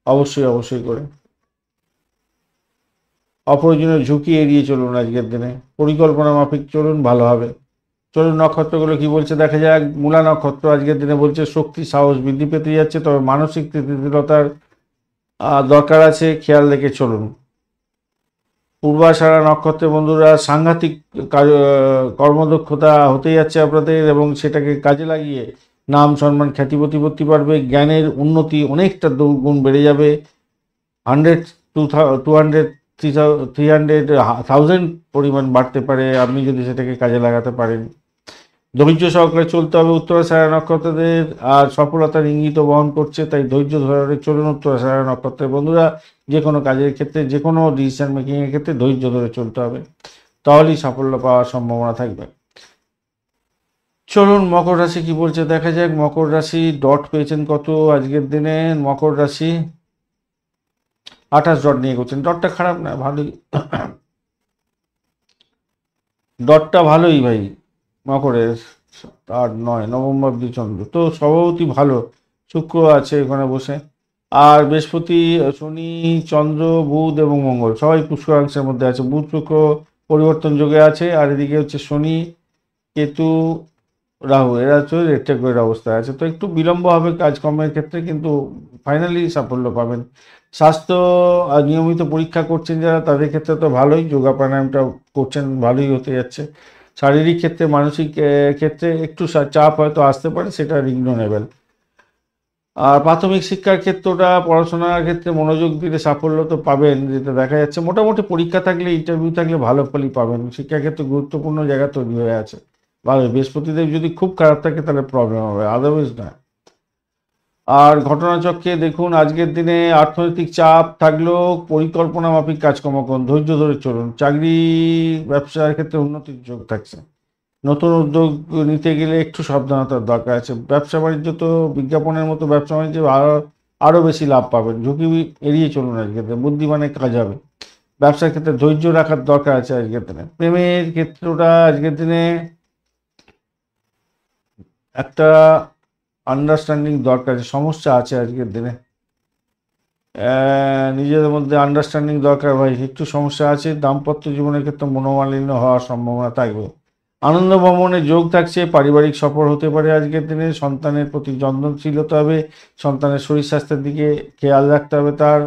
অবশ্যই করে। অপ্রয়োজনীয় ঝুঁকি এড়িয়ে চলুন আজকের দিনে, পরিকল্পনা মাফিক চলুন, ভালো হবে। চলুন নক্ষত্রগুলো কি বলছে দেখা যাক। মূলা নক্ষত্র আজকের দিনে বলছে শক্তি সাহস বৃদ্ধি পেতে যাচ্ছে, তবে মানসিক স্থিতিশীলতার দরকার আছে, খেয়াল রেখে চলুন। পূর্বাষাঢ়া নক্ষত্রের বন্ধুরা সাংঘাতিক কর্মদক্ষতা হতে যাচ্ছে আপনাদের, এবং সেটাকে কাজে লাগিয়ে নাম সম্মান খ্যাতি প্রতিপত্তি বাড়বে, জ্ঞানের উন্নতি অনেকটা গুণ বেড়ে যাবে। 100, 200, 300,000 পরিমাণ বাড়তে পারে আপনি যদি সেটাকে কাজে লাগাতে পারেন। ধৈর্য সহকারে চলতে হবে উত্তরাষাঢ়া নক্ষত্রদের, আর সফলতার ইঙ্গিত বহন করছে, তাই ধৈর্য ধরে চলুন উত্তরাষাঢ়া নক্ষত্রের বন্ধুরা। যে কোনো কাজের ক্ষেত্রে, যে কোনো ডিসিশন মেকিংয়ের ক্ষেত্রে ধৈর্য ধরে চলতে হবে, তাহলেই সাফল্য পাওয়ার সম্ভাবনা থাকবে। চলুন মকর রাশি কি বলছে দেখা যাক। মকর রাশি ডট পেয়েছেন কত আজকের দিনে? মকর রাশি 28 ডট নিয়ে করছেন, ডটটা খারাপ না, ভালোই। ডটটা ভালোই ভাই মকরের, 8 9 নভেম্বর দ্বিচন্দ্র তো স্বভাবতই ভালো, শুক্র আছে এখানে বসে, আর বৃহস্পতি শনি চন্দ্র বুধ এবং মঙ্গল সবাই পুষ্করাংশের মধ্যে আছে, বুধ শুক্র পরিবর্তন যোগে আছে, আর এদিকে হচ্ছে শনি কেতু রাহু এরা হচ্ছে রেট্রোগ্রেড অবস্থায় আছে, তো একটু বিলম্ব হবে কাজকর্মের ক্ষেত্রে, কিন্তু ফাইনালি সাফল্য পাবেন। স্বাস্থ্য নিয়মিত পরীক্ষা করছেন যারা তাদের ক্ষেত্রে তো ভালোই, যোগা প্রাণায়ামটা করছেন ভালোই হতে যাচ্ছে। শারীরিক ক্ষেত্রে মানসিক ক্ষেত্রে একটু চাপ হয়তো আসতে পারে, সেটা রিগনোরেবল। আর প্রাথমিক শিক্ষার ক্ষেত্রটা পড়াশোনার ক্ষেত্রে মনোযোগ দিলে সাফল্য তো পাবেন, যেটা দেখা যাচ্ছে মোটামুটি পরীক্ষা থাকলে ইন্টারভিউ থাকলে ভালো ফলই পাবেন, শিক্ষাক্ষেত্রে গুরুত্বপূর্ণ জায়গা তৈরি হয়ে আছে ভালো। বৃহস্পতিদেব যদি খুব খারাপ থাকে তাহলে প্রবলেম হবে, আদারওয়াইজ না। আর ঘটনাচক্রে দেখুন আজকের দিনে অর্থনৈতিক চাপ থাকলেও পরিকল্পনা মাফিক কাজকর্ম করুন, ধৈর্য ধরে চলুন, চাকরি ব্যবসার ক্ষেত্রে উন্নতির যোগ থাকছে। নতুন উদ্যোগ নিতে গেলে একটু সাবধানতার দরকার আছে। ব্যবসা বাণিজ্য তো বিজ্ঞাপনের মতো ব্যবসা বাণিজ্য আরও বেশি লাভ পাবেন, ঝুঁকি এড়িয়ে চলুন আজকের দিনে, বুদ্ধিমানে কাজ হবে। ব্যবসার ক্ষেত্রে ধৈর্য রাখার দরকার আছে আজকের দিনে। প্রেমের ক্ষেত্রটা আজকের দিনে একটা আন্ডারস্ট্যান্ডিং দরকার আছে, সমস্যা আছে আজকের দিনে, নিজেদের মধ্যে আন্ডারস্ট্যান্ডিং দরকার ভাই, একটু সমস্যা আছে। দাম্পত্য জীবনের ক্ষেত্রে মনোমালিন্য হওয়ার সম্ভাবনা থাকবে। আনন্দ ভ্রমণের যোগ থাকছে, পারিবারিক সফর হতে পারে আজকের দিনে। সন্তানের প্রতি যত্নশীল হতে হবে, সন্তানের শরীর স্বাস্থ্যের দিকে খেয়াল রাখতে হবে, তার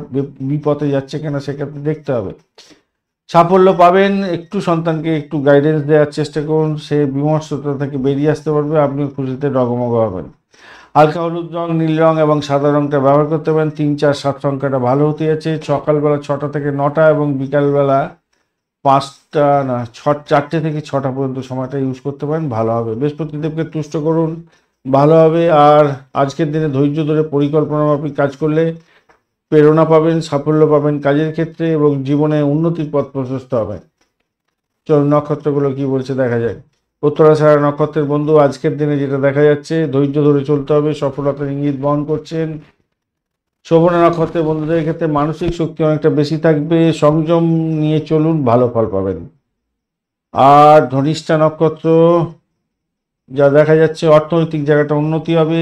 বিপথে যাচ্ছে কিনা সেক্ষেত্রে দেখতে হবে। সাফল্য পাবেন, একটু সন্তানকে একটু গাইডেন্স দেওয়ার চেষ্টা করুন, সে বিমর্ষতা থেকে বেরিয়ে আসতে পারবে, আপনি খুশিতে ডগমগ হবেন। হালকা হলুদ রং, নীল রং এবং সাদা রংটা ব্যবহার করতে পারেন। 3 4 7 সংখ্যাটা ভালো হতে যাচ্ছে। সকালবেলা 6টা থেকে 9টা এবং বিকালবেলা 5টা না 4টে থেকে 6টা পর্যন্ত সময়টা ইউজ করতে পারেন, ভালো হবে। বৃহস্পতিদেবকে তুষ্ট করুন, ভালো হবে। আর আজকের দিনে ধৈর্য ধরে পরিকল্পনা মাফিক কাজ করলে প্রেরণা পাবেন, সাফল্য পাবেন কাজের ক্ষেত্রে এবং জীবনে উন্নতির পথ প্রশস্ত হবে। চলুন নক্ষত্রগুলো কি বলছে দেখা যায়। উত্তরাষাঢ়া নক্ষত্রের বন্ধু আজকের দিনে যেটা দেখা যাচ্ছে, ধৈর্য ধরে চলতে হবে, সফলতার ইঙ্গিত বহন করছেন। শোভনা নক্ষত্রের বন্ধুদের ক্ষেত্রে মানসিক শক্তি অনেকটা বেশি থাকবে, সংযম নিয়ে চলুন, ভালো ফল পাবেন। আর ধনিষ্ঠা নক্ষত্র যা দেখা যাচ্ছে, অর্থনৈতিক জায়গাটা উন্নতি হবে,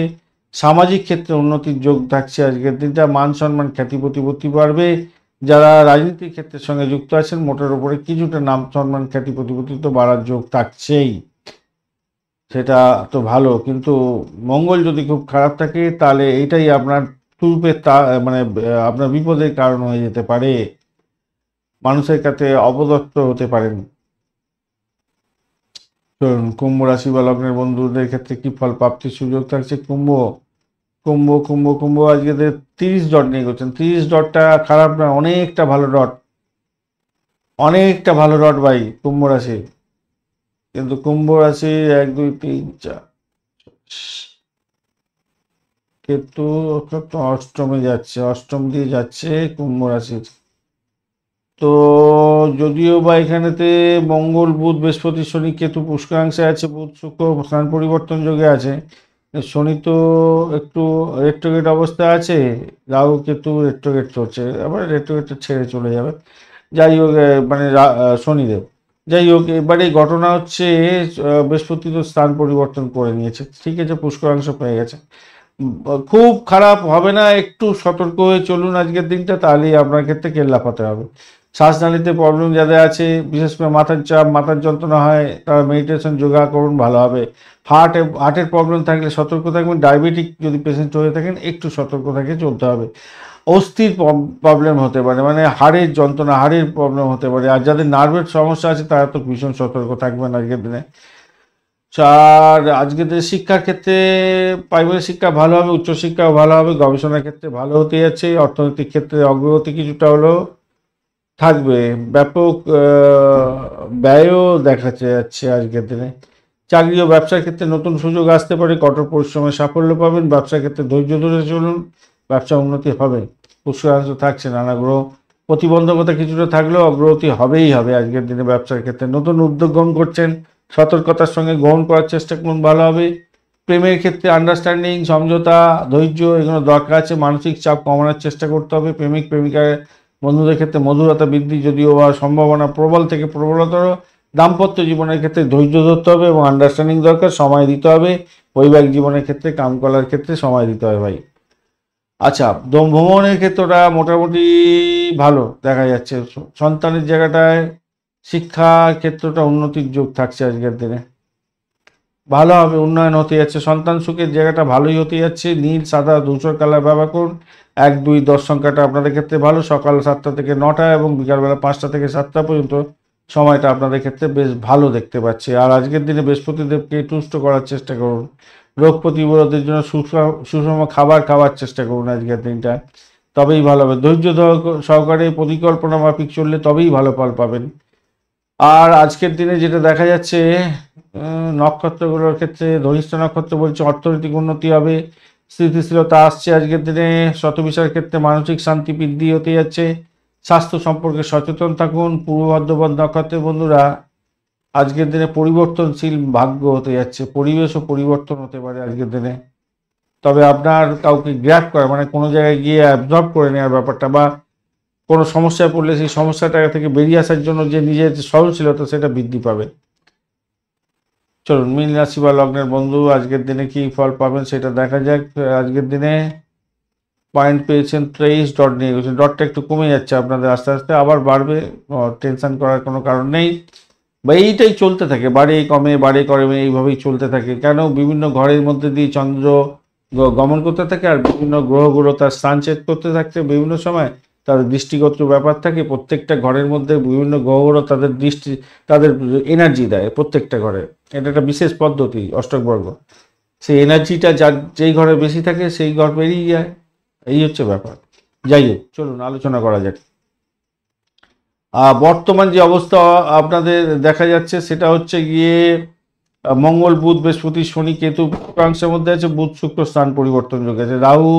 সামাজিক ক্ষেত্রে উন্নতির যোগ থাকছে আজকের দিনটা, মান সম্মান খ্যাতি প্রতিপত্তি বাড়বে। যারা রাজনীতির ক্ষেত্রের সঙ্গে যুক্ত আছেন মোটের উপরে কিছুটা নাম সম্মান খ্যাতি প্রতিপত্তি তো বাড়ার যোগ থাকছেই, সেটা তো ভালো। কিন্তু মঙ্গল যদি খুব খারাপ থাকে তাহলে এইটাই আপনার টুপে মানে আপনার বিপদের কারণ হয়ে যেতে পারে, মানুষের কাছে অপদস্থ হতে পারেন। চলুন কুম্ভ রাশি বা লগ্নের বন্ধুদের ক্ষেত্রে কি ফল প্রাপ্তির সুযোগ থাকছে। কুম্ভ কুম্ভ কুম্ভ কুম্ভ আজকে 30 ডট নিয়ে করছেন, 30 ডটটা খারাপ না, অনেকটা ভালো ডট, অনেকটা ভালো ডট ভাই কুম্ভ রাশি। কিন্তু কুম্ভ রাশি 1 2 3 4 কেতু অষ্টমে যাচ্ছে, অষ্টম দিয়ে যাচ্ছে কুম্ভ রাশির। তো যদিও বা এখানেতে মঙ্গল বুধ বৃহস্পতি শনি কেতু পুষ্করাংশে আছে, বুধ শুক্র স্থান পরিবর্তন যোগে আছে, শনি তো একটু রেট্রোগেট অবস্থায় আছে, রাহু কেতু রেট্রোগেট চলছে, আবার রেট্রোগেটটা ছেড়ে চলে যাবে। যাই হোক মানে শনিদেব, যাই হোক এবারে ঘটনা হচ্ছে বৃহস্পতি তো স্থান পরিবর্তন করে নিয়েছে, ঠিক আছে, পুষ্করাংশ পেয়ে গেছে। খুব খারাপ হবে না, একটু সতর্ক হয়ে চলুন আজকের দিনটা, তাহলেই আপনার ক্ষেত্রে কেল্লাফাতে হবে। শ্বাসনালীতে প্রবলেম যাদের আছে, বিশেষ করে মাথার চাপ মাথার যন্ত্রণা হয়, তারা মেডিটেশন যোগা করুন, ভালো হবে। হার্টের প্রবলেম থাকলে সতর্ক থাকবেন, ডায়াবেটিক যদি পেশেন্ট হয়ে থাকেন একটু সতর্ক থেকে চলতে হবে। অস্থির প্রবলেম হতে পারে, মানে হাড়ের যন্ত্রণা হাড়ের প্রবলেম হতে পারে, আর যাদের নার্ভের সমস্যা আছে তারা তো ভীষণ সতর্ক থাকবেন আজকের দিনে। আর আজকের শিক্ষার ক্ষেত্রে প্রাইমারি শিক্ষা ভালো হবে, উচ্চশিক্ষাও ভালো হবে, গবেষণার ক্ষেত্রে ভালো হতে যাচ্ছে, অর্থনৈতিক ক্ষেত্রে অগ্রগতি কিছুটা হলেও থাকবে, ব্যাপক ব্যয়ও দেখা যাচ্ছে আজকের দিনে। চাকরি ও ব্যবসার ক্ষেত্রে নতুন সুযোগ আসতে পারে, কঠোর পরিশ্রমে সাফল্য পাবেন, ব্যবসার ক্ষেত্রে ধৈর্য ধরে চলুন, ব্যবসা উন্নতি হবে। পুষ্করাংশ থাকছে, নানা গ্রহ প্রতিবন্ধকতা কিছুটা থাকলেও অগ্রগতি হবেই হবে আজকের দিনে। ব্যবসার ক্ষেত্রে নতুন উদ্যোগ গ্রহণ করছেন, সতর্কতার সঙ্গে গ্রহণ করার চেষ্টা করুন, ভালো হবে। প্রেমের ক্ষেত্রে আন্ডারস্ট্যান্ডিং সমঝোতা ধৈর্য এগুলো দরকার আছে, মানসিক চাপ কমানোর চেষ্টা করতে হবে। প্রেমিক প্রেমিকার বন্ধুদের ক্ষেত্রে মধুরতা বৃদ্ধি, যদিও বা সম্ভাবনা প্রবল থেকে প্রবলতর, দাম্পত্য জীবনের ক্ষেত্রে ধৈর্য ধরতে হবে এবং আন্ডারস্ট্যান্ডিং দরকার, সময় দিতে হবে। বৈবাহিক জীবনের ক্ষেত্রে, কাম করার ক্ষেত্রে সময় দিতে হবে ভাই। আচ্ছা, ভ্রমণের ক্ষেত্রটা মোটামুটি ভালো দেখা যাচ্ছে। সন্তানের জায়গাটায় শিক্ষার ক্ষেত্রটা উন্নতির যোগ থাকছে আজকের দিনে, ভালো হবে, উন্নয়ন হতে যাচ্ছে। সন্তান সুখের জায়গাটা ভালোই হতে যাচ্ছে। নীল, সাদা, ধূসর কালার ব্যবহার করুন। 1, 2, 10 সংখ্যাটা আপনাদের ক্ষেত্রে ভালো। সকাল 7টা থেকে 9টা এবং বিকালবেলা 5টা থেকে 7টা পর্যন্ত সময়টা আপনাদের ক্ষেত্রে বেশ ভালো দেখতে পাচ্ছি। আর আজকের দিনে বৃহস্পতিদেবকে তুষ্ট করার চেষ্টা করুন। রোগ প্রতিরোধের জন্য সুষম খাবার খাওয়ার চেষ্টা করুন আজকের দিনটা, তবেই ভালো হবে। ধৈর্য সহকারে পরিকল্পনা মাফিক চললে তবেই ভালো ফল পাবেন। আর আজকের দিনে যেটা দেখা যাচ্ছে, নক্ষত্রগুলোর ক্ষেত্রে ধনিষ্ঠ নক্ষত্র বলছে অর্থনৈতিক উন্নতি হবে, স্থিতিশীলতা আসছে আজকের দিনে। শতবিষয়ের ক্ষেত্রে মানসিক শান্তি বৃদ্ধি হতে যাচ্ছে। স্বাস্থ্য সম্পর্কে সচেতন থাকুন। পূর্ব ভাদ্রপদ নক্ষত্রের বন্ধুরা, আজকের দিনে পরিবর্তনশীল ভাগ্য হতে যাচ্ছে, পরিবেশও পরিবর্তন হতে পারে আজকের দিনে। তবে আপনার কাউকে গ্র্যাব করা মানে কোনো জায়গায় গিয়ে অ্যাবজর্ব করে নেওয়ার ব্যাপারটা, বা কোনো সমস্যায় পড়লে সেই সমস্যাটা থেকে বেরিয়ে আসার জন্য যে নিজের সহনশীলতা সেটা বৃদ্ধি পাবে। চলুন, মীন রাশি বা লগ্নের বন্ধু আজকের দিনে কি ফল পাবেন সেটা দেখা যাক। আজকের দিনে পয়েন্ট পেয়েছেন 23, ডট নিয়ে গেছেন। ডটটা একটু কমে যাচ্ছে আপনাদের, আস্তে আস্তে আবার বাড়বে, টেনশন করার কোনো কারণ নেই। বা এইটাই চলতে থাকে, বাড়ে কমে বাড়ে কমে, এইভাবেই চলতে থাকে। কেন, বিভিন্ন ঘরের মধ্যে দিয়ে চন্দ্র গমন করতে থাকে, আর বিভিন্ন গ্রহগুলো তার স্থান ছেদ করতে থাকছে বিভিন্ন সময়। তাদের দৃষ্টিগত ব্যাপার থাকে, প্রত্যেকটা ঘরের মধ্যে বিভিন্ন গ্রহগুলো তাদের তাদের এনার্জি দেয় প্রত্যেকটা ঘরে। এটা একটা বিশেষ পদ্ধতি অষ্টকবর্গ। সেই এনার্জিটা যার যেই ঘরে বেশি থাকে সেই ঘর পেরিয়ে যায়, এই হচ্ছে ব্যাপার। যাই হোক, চলুন আলোচনা করা যাক। বর্তমান যে অবস্থা আপনাদের দেখা যাচ্ছে সেটা হচ্ছে গিয়ে মঙ্গল, বুধ, বৃহস্পতি, শনি, কেতু অংশের মধ্যে আছে। বুধ শুক্র স্থান পরিবর্তন যোগ আছে। রাহু,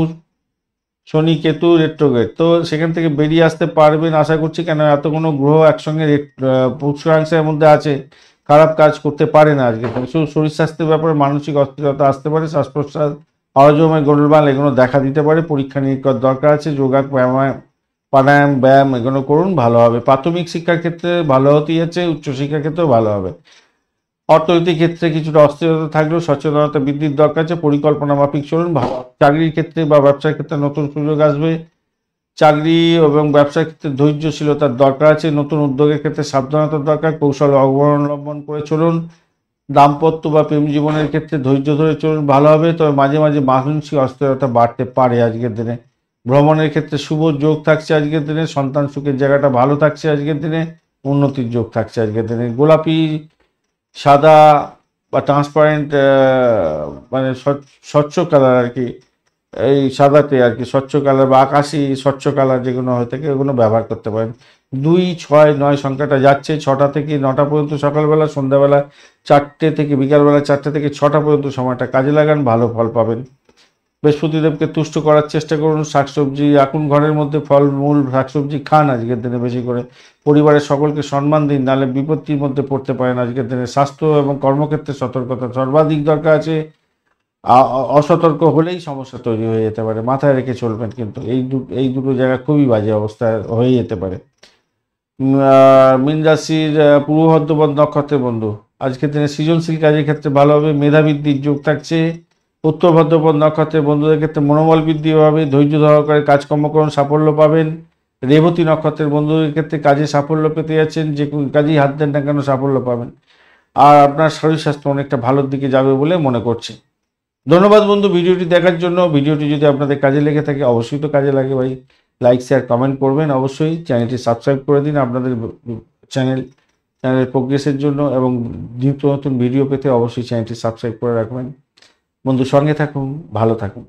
শনি, কেতু রেট্রোগ্রেড, তো সেখান থেকে বেরিয়ে আসতে পারবেন আশা করছি। কেন, এতগুলো গ্রহ একসঙ্গে পুষ্করাংশের মধ্যে আছে, খারাপ কাজ করতে পারে না আজকে। শুধু শরীর স্বাস্থ্যের ব্যাপারে মানসিক অস্থিরতা আসতে পারে, শ্বাস প্রশ্বাস, অজময় গোলমাল এগুলো দেখা দিতে পারে। পরীক্ষা নিরীক্ষার দরকার আছে। প্রাণায়াম, ব্যায়াম এগুলো করুন, ভালো হবে। প্রাথমিক শিক্ষার ক্ষেত্রে ভালো হতেই আছে, উচ্চশিক্ষার ক্ষেত্রেও ভালো হবে। অর্থনৈতিক ক্ষেত্রে কিছুটা অস্থিরতা থাকলেও সচেতনতা বৃদ্ধির দরকার আছে। পরিকল্পনা মাফিক চলুন, ভালো। চাকরির ক্ষেত্রে বা ব্যবসার ক্ষেত্রে নতুন সুযোগ আসবে। চাকরি এবং ব্যবসার ক্ষেত্রে ধৈর্যশীলতার দরকার আছে। নতুন উদ্যোগের ক্ষেত্রে সাবধানতার দরকার, কৌশল অবলম্বন করে চলুন। দাম্পত্য বা প্রেম জীবনের ক্ষেত্রে ধৈর্য ধরে চলুন, ভালো হবে। তবে মাঝে মাঝে মানসিক অস্থিরতা বাড়তে পারে আজকের দিনে। ভ্রমণের ক্ষেত্রে শুভ যোগ থাকছে আজকের দিনে। সন্তান সুখের জায়গাটা ভালো থাকছে আজকের দিনে। উন্নতির যোগ থাকছে আজকের দিনে। গোলাপি, সাদা বা ট্রান্সপারেন্ট, মানে স্বচ্ছ কালার আর কি, এই সাদাতে আর কি, স্বচ্ছ কালার বা আকাশি স্বচ্ছ কালার যেগুলো হয়ে থাকে ওগুলো ব্যবহার করতে পারেন। 2, 6, 9 সংখ্যাটা যাচ্ছে। 6টা থেকে 9টা পর্যন্ত সকালবেলা, সন্ধ্যাবেলা 4টে থেকে বিকালবেলা 4টে থেকে 6টা পর্যন্ত সময়টা কাজে লাগান, ভালো ফল পাবেন। বৃহস্পতিদেবকে তুষ্ট করার চেষ্টা করুন। শাকসবজি রাখুন ঘরের মধ্যে, ফলমূল শাকসবজি খান আজকের দিনে বেশি করে। পরিবারের সকলকে সম্মান দিন, নাহলে বিপত্তির মধ্যে পড়তে পারেন আজকের দিনে। স্বাস্থ্য এবং কর্মক্ষেত্রে সতর্কতা সর্বাধিক দরকার আছে। অসতর্ক হলেই সমস্যা তৈরি হয়ে যেতে পারে, মাথায় রেখে চলবেন। কিন্তু এই দুটো জায়গা খুবই বাজে অবস্থা হয়ে যেতে পারে। মীন রাশির পূর্ব ভাদ্রপদ নক্ষত্রের বন্ধু, আজকের দিনে সৃজনশীল কাজের ক্ষেত্রে ভালো হবে, মেধা বৃদ্ধির যোগ থাকছে। উত্তর ভাদ্রপদ নক্ষত্রের বন্ধুদের ক্ষেত্রে মনোবল বৃদ্ধি হবে, ধৈর্য সহকারে কাজকর্ম করুন, সাফল্য পাবেন। রেবতী নক্ষত্রের বন্ধুদের ক্ষেত্রে কাজে সাফল্য পেতে যাচ্ছেন, যে কোনো কাজেই হাত দেন না কেন সাফল্য পাবেন। আর আপনার শরীর স্বাস্থ্য অনেকটা ভালোর দিকে যাবে বলে মনে করছি। ধন্যবাদ বন্ধু ভিডিওটি দেখার জন্য। ভিডিওটি যদি আপনাদের কাজে লেগে থাকে, অবশ্যই তো কাজে লাগে ভাই, লাইক শেয়ার কমেন্ট করবেন। অবশ্যই চ্যানেলটি সাবস্ক্রাইব করে দিন আপনাদের চ্যানেলের প্রোগ্রেসের জন্য, এবং নিত্য নতুন ভিডিও পেতে অবশ্যই চ্যানেলটি সাবস্ক্রাইব করে রাখবেন। বন্ধু সঙ্গে থাকুন, ভালো থাকুন।